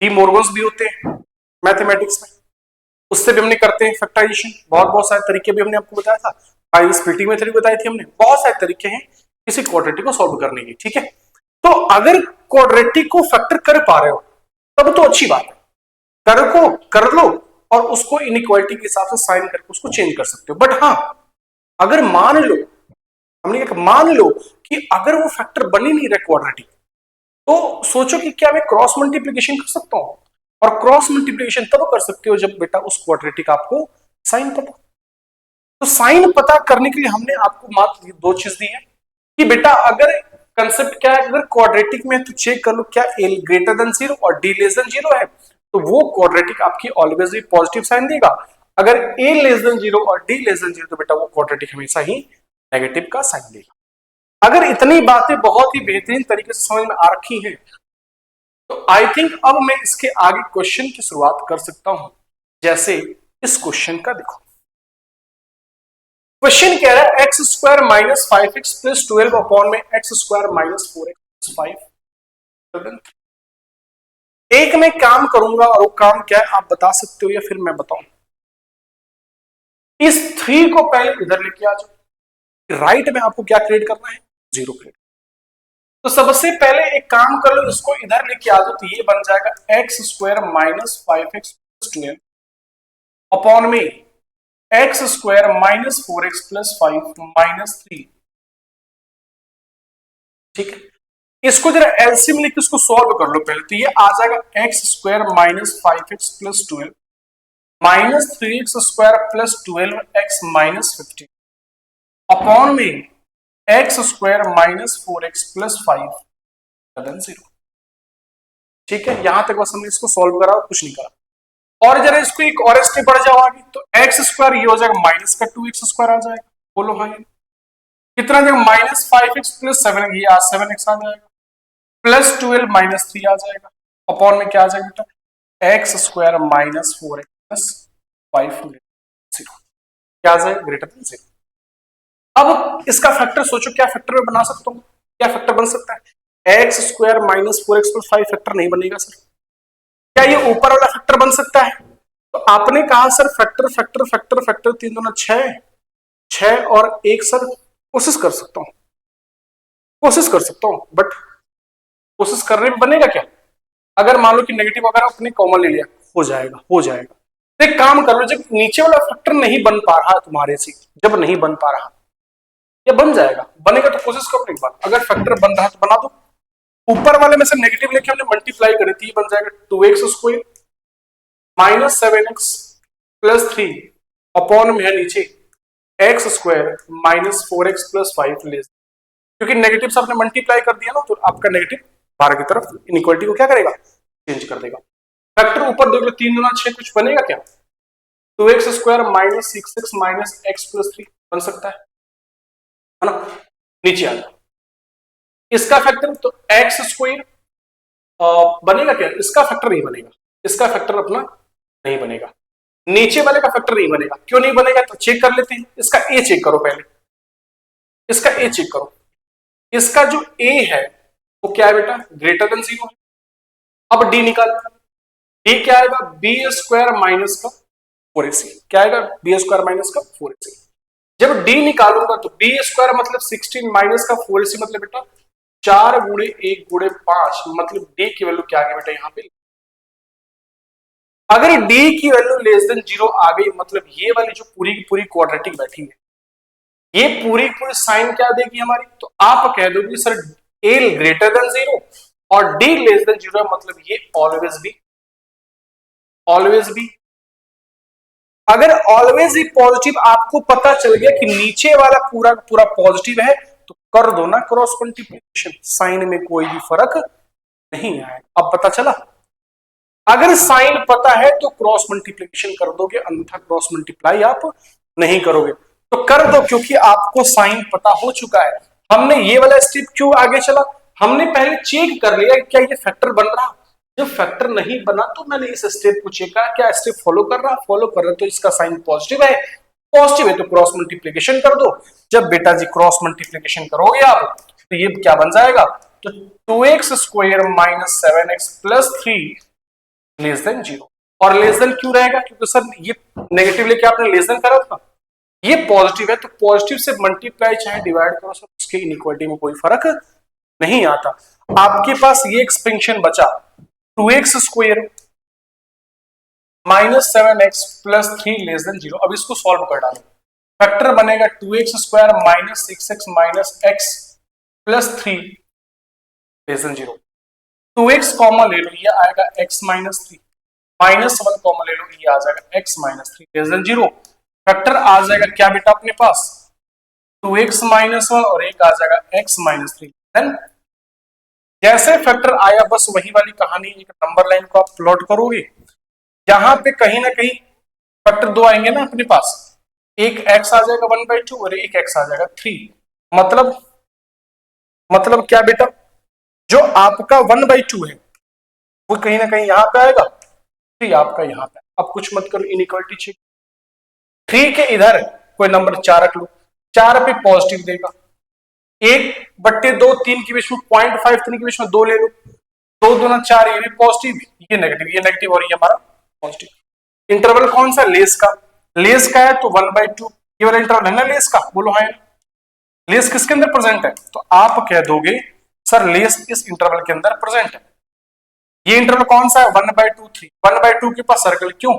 डी मोर्गन्स भी होते हैं मैथमेटिक्स में, उससे भी हमने करते हैं फैक्टराइजेशन, बहुत बहुत सारे तरीके भी हमने आपको बताया था, बाय द स्प्लिटिंग मेथड भी बताई थी हमने, बहुत सारे तरीके हैं किसी क्वाड्रेटिक को सॉल्व करने की, ठीक है। तो अगर क्वाड्रेटिक को फैक्टर कर पा रहे हो तब तो अच्छी बात है, कर लो और उसको इनइक्वालिटी के हिसाब से साइन करके उसको चेंज कर सकते हो, बट हाँ अगर मान लो, हमने मान लो कि अगर वो फैक्टर बन ही नहीं रहा क्वाड्रेटिक, तो सोचो कि क्या मैं क्रॉस मल्टीप्लिकेशन कर सकता हूं, और क्रॉस मल्टीप्लिकेशन तब कर सकते हो जब बेटा उस क्वाड्रेटिक आपको साइन पता, तो साइन पता करने के लिए हमने आपको मात्र दो चीज दी है कि बेटा अगर कंसेप्ट क्या है, अगर क्वाड्रेटिक में तो चेक कर लो क्या a ग्रेटर देन 0 और d लेस देन 0 है, तो वो क्वाड्रेटिक आपकी ऑलवेज भी पॉजिटिव साइन देगा, अगर a लेस देन 0 और d लेस देन 0 तो बेटा वो क्वाड्रेटिक हमेशा ही नेगेटिव का साइन देगा। अगर इतनी बातें बहुत ही बेहतरीन तरीके से समझ में आ रखी हैं तो आई थिंक अब मैं इसके आगे क्वेश्चन की शुरुआत कर सकता हूं, जैसे इस क्वेश्चन का देखो, क्वेश्चन कह रहा है x square minus 5x plus 12 upon में एक्स स्क्वायर माइनस 4x 5, एक मैं काम करूंगा और वो काम क्या है आप बता सकते हो या फिर मैं बताऊं, इस 3 को पहले इधर लेके आ जाओ, राइट में आपको क्या क्रिएट करना है, 0 क्रिएट, तो सबसे पहले एक काम कर लो, इसको इधर लेके आ दो, तो ये बन जाएगा x square minus 5x plus 12 upon में x square minus 4x plus 5 minus 3। ठीक है, इसको जरा एलसीएम लेके इसको सॉल्व कर लो पहले। तो ये आ जाएगा x square minus 5x plus 12 minus 3x square plus 12x minus 15 upon में x square minus 4x plus 5 0। ठीक है, यहां तक बस हमने इसको सॉल्व करा, कुछ नहीं करा। और जरा इसको एक और स्टेप बढ़ जाओ आगे, तो एक्स स्क्वायर ये हो जाएगा माइनस का 2x स्क्वायर आ जाएगा। बोलो हाँ, कितना जाएगा माइनस 5x प्लस 7, ये 7x आ जाएगा प्लस 12 माइनस 3 आ जाएगा अपॉन में क्या आ जाएगा बेटा x square minus 4x plus 5 0 क्या आ जाएगा ग्रेटर देन 0। अब इसका फैक्टर सोचो, क्या फैक्टर में बना सकता हूं, क्या फैक्टर बन सकता है? X square minus 4x plus 5 factor नहीं बनेगा सर। क्या ये ऊपर वाला फैक्टर बन सकता है? तो आपने कहा sir factor factor factor factor 3 दूना 6 और 1 सर कोशिश कर सकता हूं, बट कोशिश करने में बनेगा क्या? अगर मान लो कि नेगेटिव वगैरह अपने कॉमन ले लिया, हो जाएगा। तो एक काम कर लो, जब नीचे वाला फैक्टर नहीं बन पा रहा है तुम्हारे से, जब नहीं बन पा रहा, ये बन जाएगा, बनेगा तो कोशिश करो एक बार। अगर फैक्टर बन रहा है तो बना दो। ऊपर वाले में से नेगेटिव लेके हमने मल्टीप्लाई करी थी, बन जाएगा 2x square minus 7x plus 3 upon में है नीचे x square minus 4x plus 5 less, क्योंकि नेगेटिव से आपने मल्टीप्लाई कर दिया ना, तो आपका नेगेटिव बाहर की तरफ इनइक्वालिटी को क्या करेगा, चेंज कर देगा। फैक्टर ऊपर देख लो, 3 दूना 6, कुछ बनेगा क्या? 2x square minus 6x minus x plus 3 बन सकता है ना। नीचे आ जाओ, इसका फैक्टर तो एक्स स्क्वायर बनेगा क्या? इसका फैक्टर नहीं बनेगा, इसका फैक्टर अपना नहीं बनेगा, नीचे वाले का फैक्टर नहीं बनेगा। क्यों नहीं बनेगा तो चेक कर लेते हैं। इसका ए चेक करो पहले, इसका ए चेक करो। इसका जो ए है वो क्या है बेटा, ग्रेटर देन 0 है। अब डी निकाल, डी क्या आएगा, बी स्क्वायर माइनस का 4ac, क्या आएगा बी स्क्वायर माइनस का 4ac। जब डी निकालूंगा तो बी स्क्वायर मतलब 16 माइनस का 4ac मतलब बेटा 4 गुणे 1 गुणे 5, मतलब डी की वैल्यू क्या आ गई बेटा यहाँ पे। अगर डी की वैल्यू लेस देन 0 आ गई, मतलब ये वाली जो पूरी की पूरी क्वाड्रेटिक बैठी है, ये पूरी पूरी साइन क्या देगी हमारी, तो आप कह दोगे सर ए ग्रेटर देन 0 और डी लेस देन 0, मतलब ये ऑलवेज भी। अगर ऑलवेज भी पॉजिटिव आपको पता चल गया कि नीचे वाला पूरा पूरा पॉजिटिव है, तो कर दो ना क्रॉस मल्टीप्लिकेशन, साइन में कोई भी फर्क नहीं आएगा। अब पता चला, अगर साइन पता है तो क्रॉस मल्टीप्लिकेशन कर दोगे, अन्यथा क्रॉस मल्टीप्लाई आप नहीं करोगे। तो कर दो, क्योंकि आपको साइन पता हो चुका है। हमने ये वाला स्टेप क्यों आगे चला, हमने पहले चेक कर लिया क्या ये फैक्टर बन रहा। जब फैक्टर नहीं बना तो मैंने इस स्टेप को चेक करा, क्या स्टेप फॉलो कर रहा, तो इसका साइन पॉजिटिव है तो क्रॉस मल्टीप्लिकेशन कर दो। जब बेटा जी क्रॉस मल्टीप्लिकेशन करोगे आप तो ये क्या बन जाएगा, तो 2x square minus 7x plus 3 less than 0। और लेस देन क्यों रहेगा, क्योंकि सर ये नेगेटिव लेके आपने लेस देन करा था, ये पॉजिटिव है, तो पॉजिटिव से मल्टीप्लाई चाहे डिवाइड करो सर, उसके इनइक्वालिटी में कोई फर्क नहीं आता। आपके पास ये एक्सपेंशन बचा 2x square minus 7x plus 3 less than 0। अब इसको सॉल्व कर डालो, फैक्टर बनेगा 2x square minus 6x minus x plus 3 less than 0। 2x common ले लो, ये आएगा x माइनस 3, माइनस 1 कॉमन ले लो, ये आ जाएगा x minus 3 less than 0। Factor आ जाएगा क्या बेटा अपने पास, 2x माइनस 1 और एक आ जाएगा x माइनस 3। देन जैसे फैक्टर आया बस वही वाली कहानी, एक नंबर लाइन को आप प्लॉट करोगे, यहां पे कहीं ना कहीं फैक्टर 2 आएंगे ना अपने पास, एक x आ जाएगा 1/2 और एक x आ जाएगा 3। मतलब क्या बेटा, जो आपका 1/2 है वो कहीं ना कहीं यहां पे आएगा, 3 आपका यहां पे। अब कुछ मत करो, इनइक्वालिटी चेक, 3 के इधर कोई नंबर 4 रख लो, 4 पे पॉजिटिव देगा, 1/2 3 के बीच में 0.5 3 के बीच में 2 ले लो, 2 दूना 4, ये भी पॉजिटिव, ये नेगेटिव और ये हमारा पॉजिटिव। इंटरवल कौन सा, लेस का है तो 1/2, ये वाला इंटरवल है ना लेस का, बोलो हाँ। लेस किसके अंदर प्रेजेंट है, तो आप कह दोगे सर लेस इस इंटरवल के अंदर प्रेजेंट है। ये इंटरवल कौन सा है? 1/2 3। 1/2 के पास सर्कल क्यों?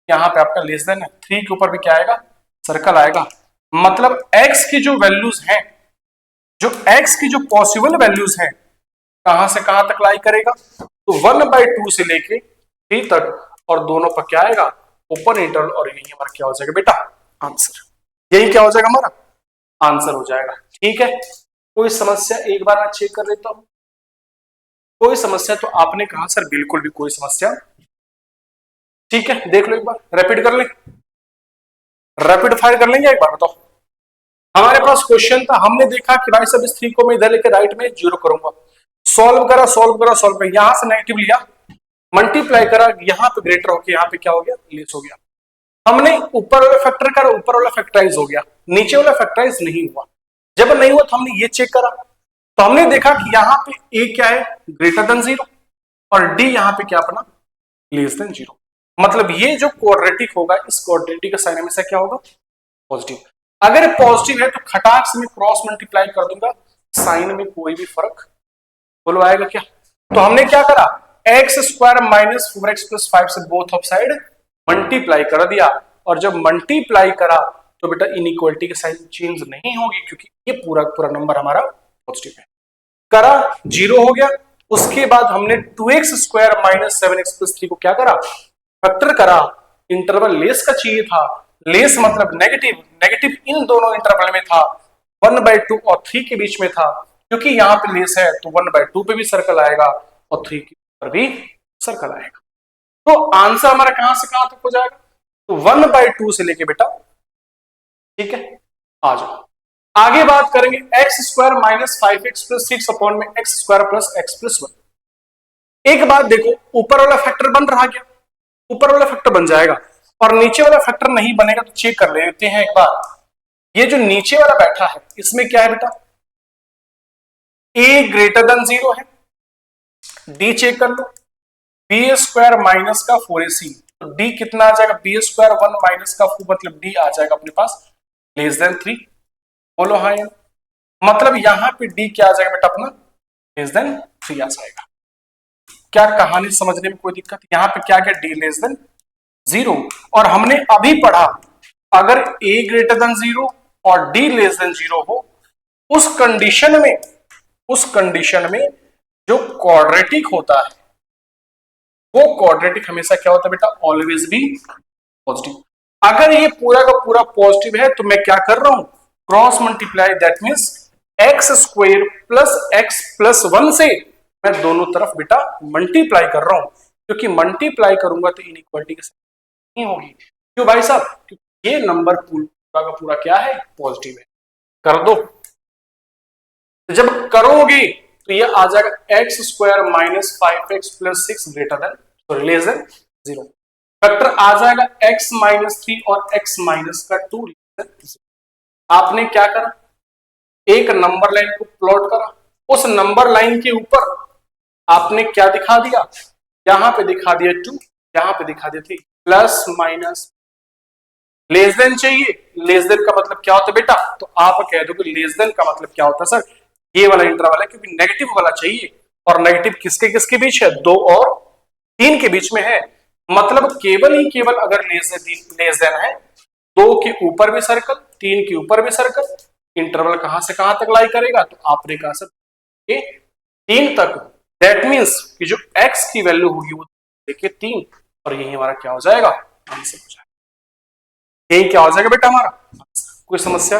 यहाँ पे आपका लेस देन है, 3 के ऊपर भी क्या आएगा? सर्कल आएगा। मतलब x की जो वैल्यूज हैं, जो x की जो पॉसिबल वैल्यूज हैं, कहां से कहां तक लाई करेगा? तो 1/2 से लेके 3 तक, और दोनों पर क्या आएगा? Open interval. और यही हमारा क्या हो जाएगा बेटा? आंसर। यही क्या हो जाएगा? हमारा आंसर हो जाएगा। ठीक है, कोई समस्या? एक बार मैं चेक कर लेता हूं, कोई समस्या? तो आपने कहा सर बिल्कुल भी कोई समस्या। ठीक है, देख लो एक बार, रैपिड कर ले, रैपिड फायर कर लेंगे एक बार। बताओ, हमारे पास क्वेश्चन था, हमने देखा कि भाई सब इस 3 को मैं इधर लेके राइट में 0 करूंगा, सॉल्व करा सॉल्व करा सॉल्व करा, यहां से नेगेटिव लिया, मल्टीप्लाई करा, यहां पे ग्रेटर होके यहाँ पे क्या हो गया? लेस हो गया। हमने ऊपर वाला फैक्टर करा, ऊपर वाला फैक्टराइज हो गया, नीचे वाला फैक्टराइज नहीं हुआ। जब नहीं हुआ तो हमने ये चेक करा, तो हमने देखा कि यहाँ पे ए क्या है? ग्रेटर देन 0, और डी यहाँ पे क्या अपना? Less than 0। मतलब ये जो क्वाड्रेटिक होगा, इस क्वाड्रेटिक का साइन हमेशा क्या होगा? पॉजिटिव। अगर पॉजिटिव है तो खटाक से मैं क्रॉस मल्टीप्लाई कर दूंगा, साइन में कोई भी फर्क बोलो आएगा क्या? तो हमने क्या करा? x² माइनस 4x प्लस 5 से बोथ ऑफ साइड मल्टीप्लाई कर दिया, और जब मल्टीप्लाई करा तो बेटा इनइक्वालिटी के साइन चेंज नहीं होगी, क्योंकि ये पूरा पूरा नंबर हमारा पॉजिटिव है। करा, 0 हो गया। उसके बाद हमने 2x² माइनस 7x प्लस 3 को क्या करा? फैक्टर करा। इंटरवल लेस का चाहिए था, लेस मतलब नेगेटिव, नेगेटिव इन दोनों इंटरवल में था, 1/2 और 3 के बीच में था। क्योंकि यहाँ पे लेस है तो 1/2 पे भी सर्कल आएगा और 3 के ऊपर भी सर्कल आएगा। तो आंसर हमारा कहां से कहां तक हो जाएगा? तो 1/2 से लेके बेटा, ठीक है, आ जाओ। आगे बात करेंगे x² minus 5x plus 6 upon में x² प्लस x प्लस 1। एक बात देखो, ऊपर वाला फैक्टर बन रहा क्या? ऊपर वाला फैक्टर बन जाएगा, और नीचे वाला फैक्टर नहीं बनेगा तो चेक कर लेते हैं एक बार। ये जो नीचे वाला बैठा है, इसमें क्या है बेटा? a ग्रेटर देन 0 है, d चेक कर लो, b² माइनस का 4ac, तो d कितना आ जाएगा? b² 1 माइनस का 4, मतलब d आ जाएगा अपने पास लेस देन 3। बोलो हाँ या? मतलब यहां पे d क्या आ जाएगा बेटा अपना? लेस देन 3 आ जाएगा। क्या कहानी समझने में कोई दिक्कत? यहां पे क्या क्या? d less than 0। और हमने अभी पढ़ा, अगर a ग्रेटर देन 0 और d लेस देन 0 हो, उस कंडीशन में, उस कंडीशन में जो क्वाड्रेटिक होता है, वो क्वाड्रेटिक हमेशा क्या होता है बेटा? ऑलवेज भी पॉजिटिव। अगर ये पूरा का पूरा पॉजिटिव है तो मैं क्या कर रहा हूं? Cross multiply, that means x² plus x plus 1 से मैं दोनों तरफ बेटा मल्टीप्लाई कर रहा हूं, क्योंकि मल्टीप्लाई करूंगा तो इनइक्वालिटी के साथ नहीं होगी। क्यों भाई साहब? क्योंकि ये नंबर पूरा का पूरा क्या है? पॉजिटिव है। कर दो, तो जब करोगे तो ये आ जाएगा x² minus 5x plus 6 greater than, sorry less than 0। Factor आ जाएगा x माइनस 3 और x माइनस का 2 लेस देन 0। आपने क्या करा? एक नंबर लाइन को प्लॉट करा, उस नंबर लाइन के ऊपर आपने क्या दिखा दिया? यहां पे दिखा दिया 2, यहां पे दिखा दिया 3, प्लस माइनस। लेस देन चाहिए, लेस देन का मतलब क्या होता है बेटा? तो आप कह दो कि लेस देन का मतलब क्या होता है सर? ये वाला इंटरवल है, क्योंकि नेगेटिव वाला चाहिए, और नेगेटिव किसके किसके बीच है? 2 और 3 के बीच में है। मतलब केवल ही केवल अगर लेस देन है, 2 के ऊपर भी सर्कल, 3 के ऊपर भी सर्कल, इंटरवल कहां से कहां तक लाई करेगा? तो आपने कहा सर 3 तक। दैट मीन्स कि जो x की वैल्यू होगी वो देखिए 3, और यही हमारा क्या हो जाएगा? आंसर हो जाएगा। यही क्या हो जाएगा बेटा हमारा? कोई समस्या?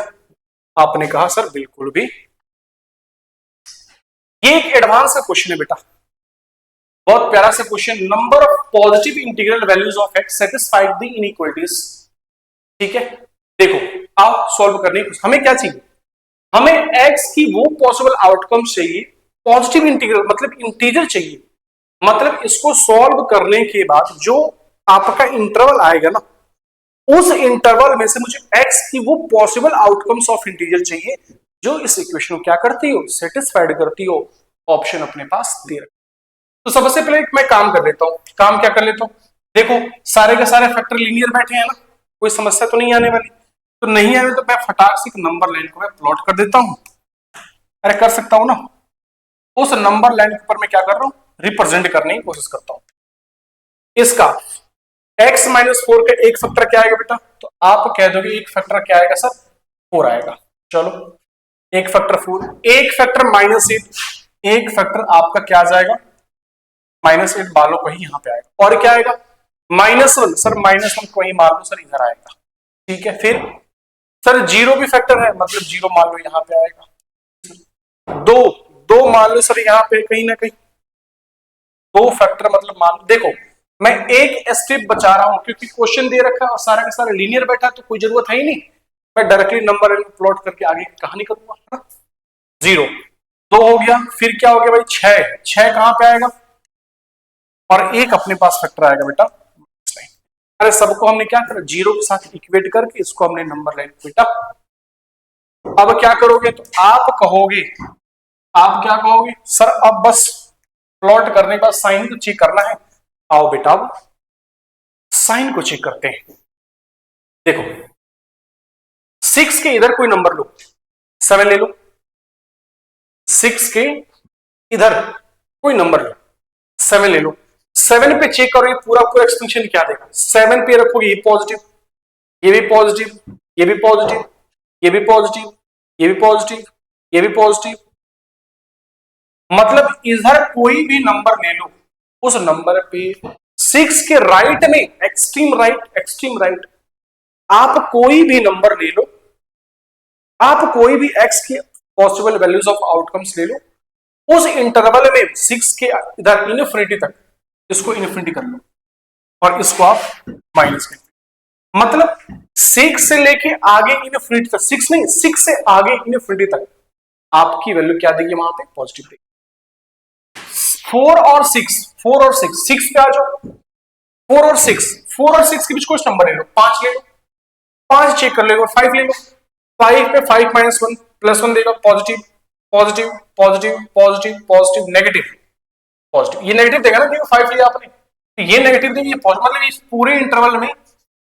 आपने कहा सर बिल्कुल भी। ये एक एडवांस का क्वेश्चन है बेटा, बहुत प्यारा सा question. Number of positive integral values of x satisfied the inequalities. ठीक है, देखो आओ सॉल्व करने की। हमें क्या चाहिए? हमें x की वो पॉसिबल आउटकम चाहिए, पॉजिटिव इंटीग्रल मतलब इंटीजर चाहिए। मतलब इसको सॉल्व करने के बाद जो आपका इंटरवल आएगा ना, उस इंटरवल में से मुझे x की वो पॉसिबल आउटकम्स ऑफ इंटीजर चाहिए जो इस इक्वेशन को क्या करती हो? सेटिस्फाइड करती हो। ऑप्शन अपने पास दे रखा। तो सबसे पहले मैं काम कर लेता हूं। काम क्या कर लेता हूं? देखो सारे के सारे फैक्टर लीनियर बैठे हैं ना, कोई समस्या तो नहीं आने वाली। तो नहीं आने तो मैं फटाक से एक नंबर लाइन को मैं प्लॉट कर देता हूं। अरे कर सकता हूं ना? उस नंबर लाइन के ऊपर मैं क्या कर रहा हूं, रिप्रेजेंट करने की कोशिश करता हूं। इसका x माइनस 4 का एक फैक्टर क्या आएगा बेटा, तो आप कह दोगे एक फैक्टर क्या आएगा सर, 4 आएगा। चलो एक फैक्टर 4, एक फैक्टर -8, एक फैक्टर आपका क्या आ जाएगा, -8 बालों को ही यहां पे आएगा। और क्या आएगा, -1, सर -1 को ही मान लो सर इधर आएगा। ठीक है, फिर सर 0 भी फैक्टर है, मतलब 0 मान लो यहां पे आएगा। 2 2 मान लो सर यहां पे कहीं ना कहीं, 2 फैक्टर मतलब मान लो, देखो मैं एक स्टेप बचा रहा हूं क्योंकि क्वेश्चन दे रखा है और सारा का सारा लीनियर बैठा तो कोई जरूरत है ही नहीं, मैं डायरेक्टली नंबर प्लॉट करके आगे की कहानी करूंगा। 0 2 हो गया, फिर क्या हो गया भाई 6, 6 कहां पे आएगा, और एक अपने पास फैक्टर आएगा बेटा। अरे सबको हमने क्या करा, 0 के साथ इक्वेट करके इसको हमने नंबर लाइन बेटा। अब क्या करोगे, तो आप कहोगे, आप क्या कहोगे सर, अब बस प्लॉट करने के बाद साइन को चेक करना है। आओ बेटा अब साइन को चेक करते हैं। देखो 6 के इधर कोई नंबर लो, 7 ले लो, 6 के इधर कोई नंबर लो, 7 ले लो। 7 पे चेक करो ये पूरा पूरा एक्सटेंशन क्या देगा, 7 पे रखोगे ये पॉजिटिव, ये भी पॉजिटिव, ये भी पॉजिटिव, ये भी पॉजिटिव, ये भी पॉजिटिव, ये भी पॉजिटिव, मतलब इधर कोई भी नंबर ले लो, उस नंबर पे 6 के राइट में एक्सट्रीम राइट, एक्सट्रीम राइट आप कोई भी नंबर ले लो, आप कोई भी x के पॉसिबल वैल्यूज ऑफ आउटकम्स ले लो, उस इंटरवल में 6 के इधर इनफिनिटी तक इसको इनफिनिटी कर लो और इसको आप माइनस कर, मतलब 6 से लेके आगे इनफिनिटी तक, 6 नहीं 6 से आगे इनफिनिटी तक आपकी वैल्यू क्या देगी वहां पे, पॉजिटिव देगी। 4 और 6, 4 और 6, 6 पे आ जाओ, 4 और 6, 4 और 6 के बीच कुछ नंबर ले लो, 5 ले लो, 5 चेक कर लो, 5 ले लो, 5 पे 5 माइनस 1 प्लस 1 देगा, positive positive positive positive positive negative positive, ये नेगेटिव देगा ना क्योंकि 5 लिया आपने, तो ये नेगेटिव देगी, ये पॉजिटिव, मतलब इस पूरे इंटरवल में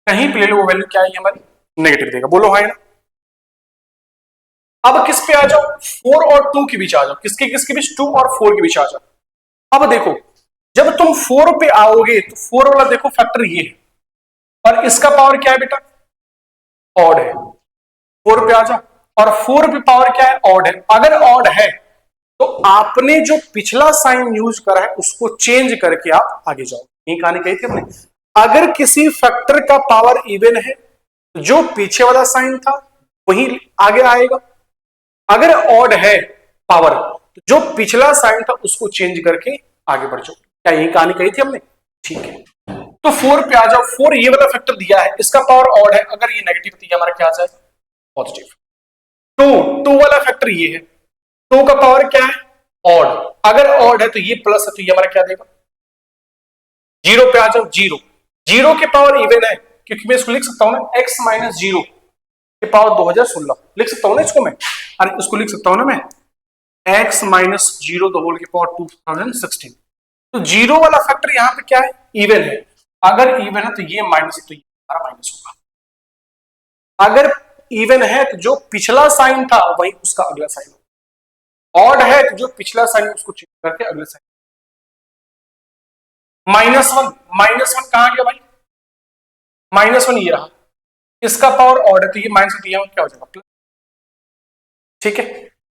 कहीं पे ले लो वो वैल्यू क्या है हमारी, नेगेटिव देगा। बोलो हाँ ना। अब किस पे आ जाओ, 4 और 2 के बीच आ जाओ, किसके किसके बीच, 2 और 4 के बीच आ जाओ। अब देखो जब तुम 4 पे आओगे तो 4 वाला देखो फैक्टर ये है और इसका पावर क्या है बेटा, ऑड है, 4 पे आ जाओ, और 4 पे पावर क्या है, ऑड है। अगर ऑड है तो आपने जो पिछला साइन यूज करा है उसको चेंज करके आप आगे जाओ, यही कहानी कही थी हमने। अगर किसी फैक्टर का पावर इवन है तो जो पीछे वाला साइन था वही आगे आएगा, अगर ऑड है पावर तो जो पिछला साइन था उसको चेंज करके आगे बढ़ जाओ, क्या यही कहानी कही थी हमने। ठीक है, तो 4 पे आ जाओ, 4 ये वाला फैक्टर दिया है, इसका पावर ऑड है, अगर ये नेगेटिव तो ये हमारा क्या आ जाएगा, पॉजिटिव। 2 वाला फैक्टर ये है, 2 का पावर क्या है, ऑड, अगर ऑड है तो ये प्लस है तो ये हमारा क्या देगा, 0 पे आ जाओ, 0 0 के पावर इवन है क्योंकि मैं इसको लिख सकता हूं ना, x माइनस 0 के पावर 2016 लिख सकता हूं ना इसको मैं, अरे इसको लिख सकता हूं ना मैं, x माइनस 0 द होल के पावर 2016। तो 0 वाला फैक्टर यहां पे क्या है, इवन है, अगर इवन है तो ये माइनस है तो ये माइनस होगा, अगर इवन है तो जो पिछला साइन था वही उसका अगला साइन होगा, ऑड है तो जो पिछला साइन उसको चेंज करके अगला साइन। -1 कहां गया भाई, -1 ये रहा, इसका पावर ऑड है तो ये माइनस क्या हो जाएगा प्लस। ठीक है,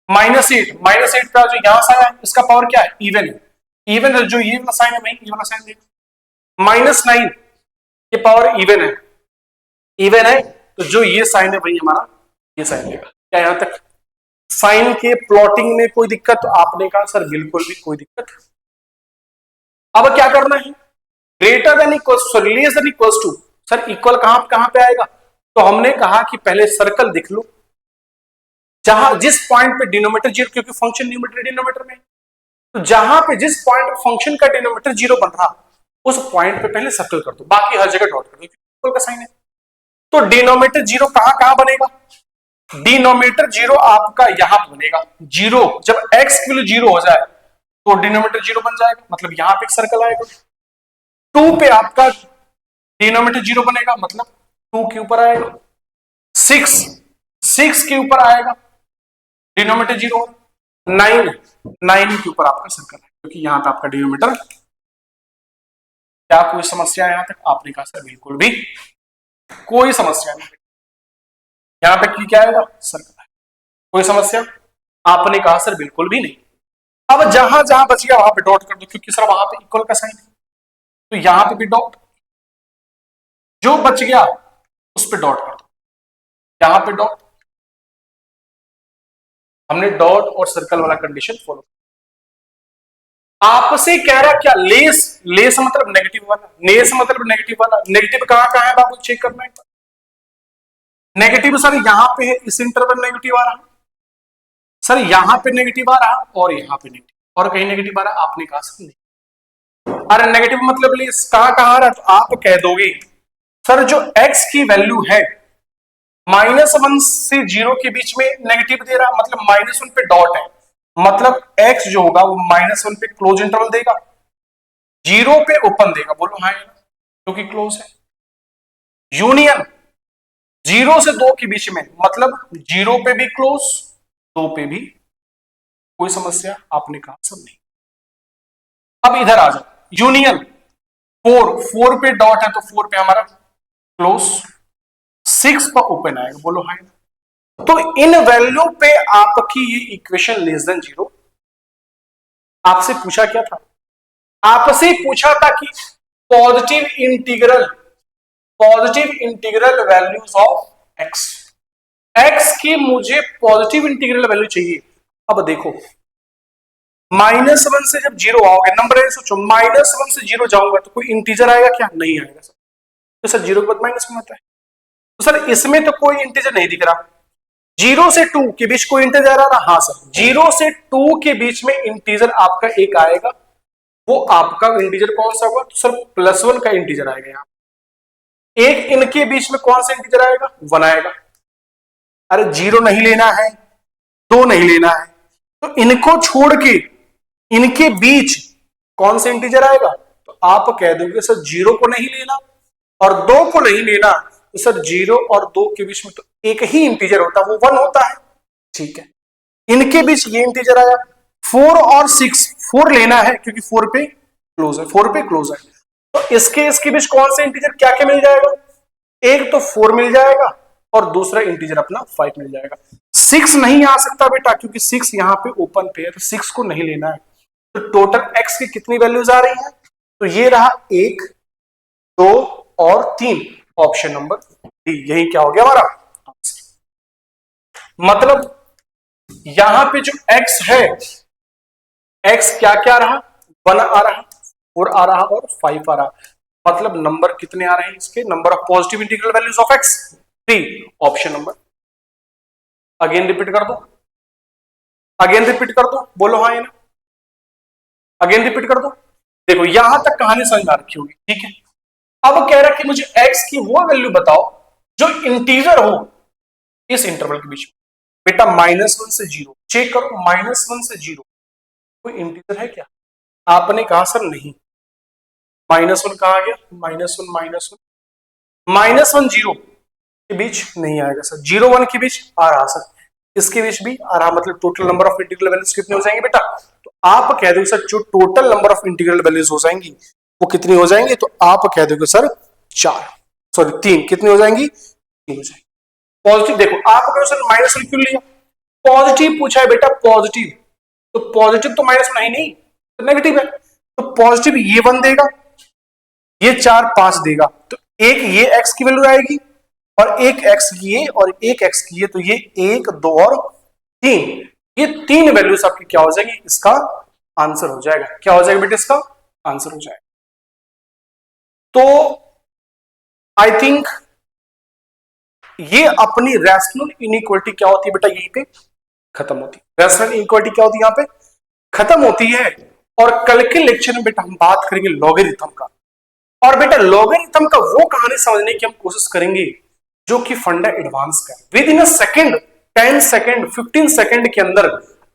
-8 पे जो यहां से आया इसका पावर क्या है, इवन है, इवन है जो ये वाला साइन है वही ये वाला साइन देगा। -9 के पावर इवन है, इवन है तो जो ये साइन है वही हमारा ये साइन देगा। क्या यहां तक साइन के प्लॉटिंग में कोई दिक्कत, तो आपने कहा सर बिल्कुल भी कोई दिक्कत। अब क्या करना है, greater than equal less than equal to, sir equal कहां पे आएगा, तो हमने कहा कि पहले सर्कल दिख लो जहां जिस पॉइंट पे डिनोमिनेटर 0, क्योंकि फंक्शन न्यूमरेटर डिनोमिनेटर में, तो जहां पे जिस पॉइंट पे फंक्शन का डिनोमिनेटर 0 बन रहा उस पॉइंट पे पहले सर्कल कर दो, बाकी हर जगह डॉट कर दो, इक्वल का साइन है। तो डिनोमिनेटर 0 कहां बनेगा, डिनोमिनेटर 0 आपका यहां बनेगा, 0 जब x की वैल्यू 0 हो जाए तो डिनोमिनेटर 0 बन जाएगा, मतलब यहां पे एक सर्कल आएगा। 2 पे आपका डिनोमिनेटर 0 बनेगा, मतलब 2 के ऊपर आएगा। 6 के ऊपर आएगा, डिनोमिनेटर 0, 9 9 के ऊपर आपका सर्कल है, क्योंकि यहां पे आपका डिनोमिनेटर। क्या कोई समस्या है यहां तक? आपने कहा सर बिल्कुल भी कोई समस्या नहीं। यहां पे क्या आएगा? सर्कल है। कोई समस्या? आपने कहा सर बिल्कुल भी नहीं। अब जहां जहां बच गया वहां पे डॉट कर दो, क्योंकि सर वहां पे इक्वल का साइन है, तो यहां पे भी डॉट। जो बच गया उस पे डॉट कर दो, यहां पे डॉट। हमने डॉट और सर्कल वाला कंडीशन फॉलो। आपसे कह रहा क्या? लेस। लेस मतलब नेगेटिव वाला, नेस मतलब नेगेटिव वाला। नेगेटिव कहां है बाबू? चेक करना है। नेगेटिव सर यहां पे है, इस इंटरवल नेगेटिव आ रहा, सर यहां पे नेगेटिव आ रहा और यहां पे नेगेटिव, और कहीं नेगेटिव आ रहा। आपने कहा सर नहीं। अरे नेगेटिव मतलब लेस कहां आ रहा है? तो आप कह दोगे सर जो x की वैल्यू है -1 से 0 के बीच में नेगेटिव दे रहा, मतलब -1 पे डॉट है, मतलब x जो होगा वो -1 पे क्लोज इंटरवल देगा, 0 पे ओपन देगा। बोलो हाँ, क्योंकि क्लोज है। यूनियन 0 से 2 के बीच में, मतलब 0 पे भी क्लोज, 2 पे भी। कोई समस्या? आपने कहा सब नहीं। अब इधर आ जाओ, यूनियन 4 पे डॉट है तो 4 पे हमारा क्लोज, 6 पर ओपन आएगा। बोलो हाँ। तो इन वैल्यू पे आपकी ये इक्वेशन लेस देन 0। आपसे पूछा क्या था? आपसे पूछा था कि positive integral values of x. X की मुझे पॉजिटिव इंटीग्रल वैल्यू चाहिए। अब देखो -1 से जब 0 आओगे, नंबर है सोचो, -1 से 0 जाऊंगा तो कोई इंटीजर आएगा क्या? नहीं आएगा सर। तो सर 0 के बाद माइनस में आता है, तो सर इसमें तो कोई इंटीजर नहीं दिख रहा। 0 से 2 के बीच कोई इंटीजर आ रहा? हाँ सर, 0 से 2 के बीच में इंटीजर आपका एक आएगा। वो आपका इंटीजर कौन सा होगा? तो सर +1 का इंटीजर आएगा यहां। एक इनके बीच में कौन सा इंटीजर आएगा? 1 आएगा। अरे 0 नहीं लेना है, 2 नहीं लेना है, तो इनको छोड़ के इनके बीच कौन सा इंटीजर आएगा? तो आप कह दोगे सर 0 को नहीं लेना और 2 को नहीं लेना, तो सर 0 और 2 के बीच में तो एक ही इंटीजर होता है, वो 1 होता है। ठीक है, इनके बीच ये इंटीजर आया। 4 और 6, 4 लेना है क्योंकि 4 पे क्लोज है, 4 पे क्लोज है। तो इसके बीच कौन सा इंटीजर क्या क्या मिल जाएगा? एक तो 4 मिल जाएगा और दूसरा इंटीजर अपना 5 मिल जाएगा। 6 नहीं आ सकता बेटा, क्योंकि 6 यहां पे ओपन पे है, तो 6 को नहीं लेना है। तो टोटल x की कितनी वैल्यूज आ रही है? तो ये रहा 1, 2 और 3, ऑप्शन नंबर डी। यही क्या हो गया हमारा आंसर। मतलब यहां पे जो x है, x क्या क्या रहा? 1 आ रहा, 4 आ रहा और 5 आ रहा। मतलब नंबर कितने आ रहे हैं इसके? Number of positive integral values of x 3, option number. Again repeat कर दो, अगेन रिपीट कर दो, बोलो हाँ या ना। अगेन रिपीट कर दो। देखो यहां तक कहानी समझ में आ रखी होगी, ठीक है। अब कह रहा है कि मुझे x की वो वैल्यू बताओ जो इंटीजर हो इस इंटरवल के बीच में। बेटा -1 से 0 चेक करो, -1 से 0 कोई इंटीजर है क्या? आपने कहा सर नहीं। -1 कहा गया? -1 0 के बीच नहीं आएगा सर, 0 1 के बीच आ रहा सर, इसके बीच भी आ रहा, मतलब total number of integral values कितनी हो जाएंगी बेटा? तो आप कह दोगे सर जो total number of integral values हो जाएंगी वो कितनी हो जाएंगी? तो आप कह दोगे सर 4, सॉरी 3। कितनी हो जाएंगी? 3 हो जाएंगी। पॉजिटिव देखो, आप कहो सर -1 क्यों लिया? पॉजिटिव पूछा है बेटा, पॉजिटिव, तो पॉजिटिव तो -1 है नहीं, तो नेगेटिव है, तो पॉजिटिव ये 1 देगा, ये 4 5 देगा, तो एक ये x की वैल्यू आएगी और एक x की ये और एक x की ये, तो ये 1 2 और 3, ये 3 वैल्यूज आपकी क्या हो जाएगी? इसका आंसर हो जाएगा। क्या हो जाएगा बेटा? इसका आंसर हो जाएगा। तो आई थिंक ये अपनी रैशनल इनइक्वालिटी क्या होती है बेटा? यहीं पे खत्म होती है। रैशनल इनइक्वालिटी क्या होती है? यहां पे खत्म होती है। और कल के लेक्चर में बेटा हम बात करेंगे लॉगरिथम का, और बेटा लॉगरिथम का वो कहानी समझने की हम कोशिश करेंगे जो कि फंडा एडवांस का है। With in a second, 10 second, 15 second के अंदर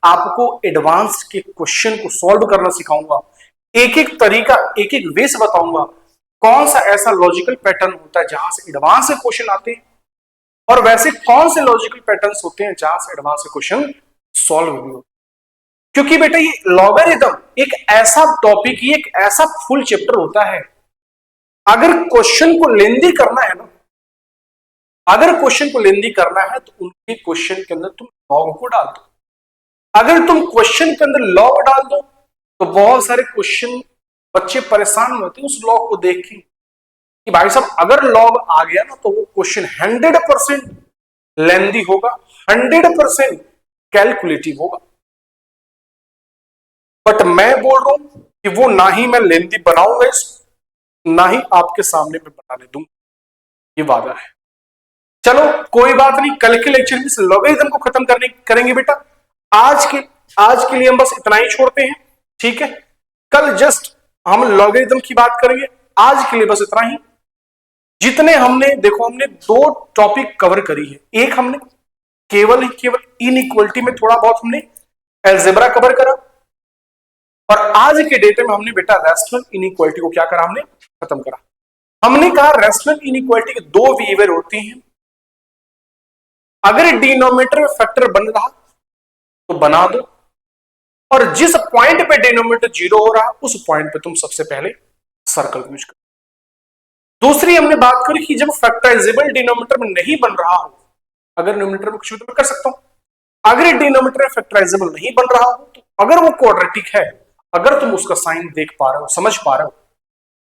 आपको एडवांस के क्वेश्चन को सॉल्व करना सिखाऊंगा। एक एक तरीका, एक एक वे से बताऊंगा कौन सा ऐसा लॉजिकल पैटर्न होता है जहां से एडवांस के क्वेश्चन आते हैं, और वैसे कौन से लॉजिकल पैटर्न्स होते हैं जहां से एडवांस के क्वेश्चन सॉल्व भी होते हैं। क्योंकि बेटा ये लॉगरिथम एक ऐसा टॉपिक, ये एक ऐसा फुल चैप्टर होता है, अगर क्वेश्चन को लेंदी करना है ना, अगर क्वेश्चन को लेंदी करना है तो उनके क्वेश्चन के अंदर तुम लॉग को डाल दो। अगर तुम क्वेश्चन के अंदर लॉग डाल दो तो बहुत सारे क्वेश्चन बच्चे परेशान होते हैं उस लॉग को देख के कि भाई साहब अगर लॉग आ गया ना तो वो क्वेश्चन 100% लेंदी होगा, 100% कैलकुलेटिव होगा। बट मैं बोल रहा हूं कि वो ना ही मैं लेंदी बनाऊंगा इसको, ना ही आपके सामने में बनाने दूंगा, ये वादा है। चलो कोई बात नहीं, कल के लेक्चर में इस लॉगरिथम को खत्म करेंगे बेटा। आज के लिए हम बस इतना ही छोड़ते हैं, ठीक है। कल जस्ट हम लॉगरिथम की बात करेंगे, आज के लिए बस इतना ही। जितने हमने देखो, हमने 2 टॉपिक कवर करी है। एक हमने केवल इनइक्वलिटी में थोड़ा बहुत हमने अलजेब्रा कवर करा, और आज के डेट में हमने बेटा रैशनल इनइक्वालिटी को क्या करा, हमने खत्म करा। हमने कहा रैशनल इनइक्वालिटी के 2 बिहेवियर होते हैं। अगर डिनोमिनेटर में फैक्टर बन रहा तो बना दो, और जिस पॉइंट पे डिनोमिनेटर 0 हो रहा उस पॉइंट पे तुम सबसे पहले सर्कल यूज करो। दूसरी हमने बात करी कि जब फैक्टराइजेबल डिनोमिनेटर में नहीं बन रहा हो, अगर डिनोमिनेटर में कुछ भी तो मैं कर सकता हूं, अगर डिनोमिनेटर में फैक्टराइजेबल नहीं बन रहा हो तो अगर वो क्वाड्रेटिक है, अगर तुम उसका साइन देख पा रहे हो, समझ पा रहे हो,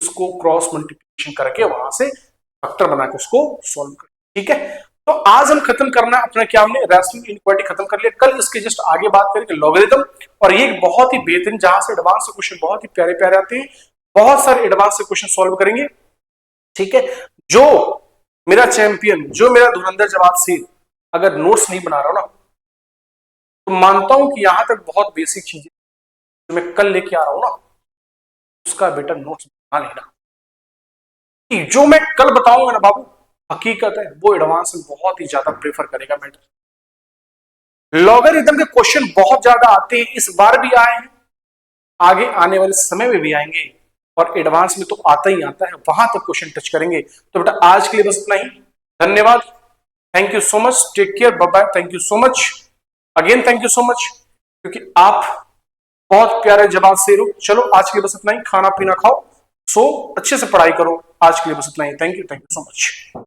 उसको क्रॉस मल्टीप्लिकेशन करके वहां से फैक्टर बना के उसको सॉल्व कर, ठीक है। तो आज हम खत्म करना अपना क्या, हमने रैशनल इनइक्वालिटी खत्म कर लिया। कल इसके जस्ट आगे बात करेंगे लॉगरिथम, और ये बहुत ही बेहतरीन, जहां से एडवांस क्वेश्चन बहुत ही प्यारे प्यारे आते हैं, बहुत सारे एडवांस क्वेश्चन सॉल्व करेंगे, ठीक है। जो मेरा चैंपियन, जो मेरा धुरंधर जवाब से अगर नोट्स नहीं बना रहा हो ना, तो मानता हूं कि यहां तक बहुत बेसिक चीजें जो मैं कल लेके आ रहा हूं ना, उसका बेटा नोट्स बना लेना। जो मैं कल बताऊंगा ना बाबू, हकीकत है वो एडवांस में बहुत ही ज्यादा प्रेफर करेगा मैटर। लॉगरिथम के क्वेश्चन बहुत ज्यादा आते हैं, इस बार भी आए हैं, आगे आने वाले समय में भी आएंगे, और एडवांस में तो आता ही आता है, वहां तक क्वेश्चन टच करेंगे। तो बेटा आज के लिए बस इतना ही, धन्यवाद, thank you so much, take care, bye bye, thank you so much again, thank you so much, क्योंकि आप बहुत प्यारे जवाब से हो। चलो आज के लिए बस इतना ही, खाना पीना खाओ, सो अच्छे से पढ़ाई करो। आज के लिए बस इतना ही, थैंक यू सो मच।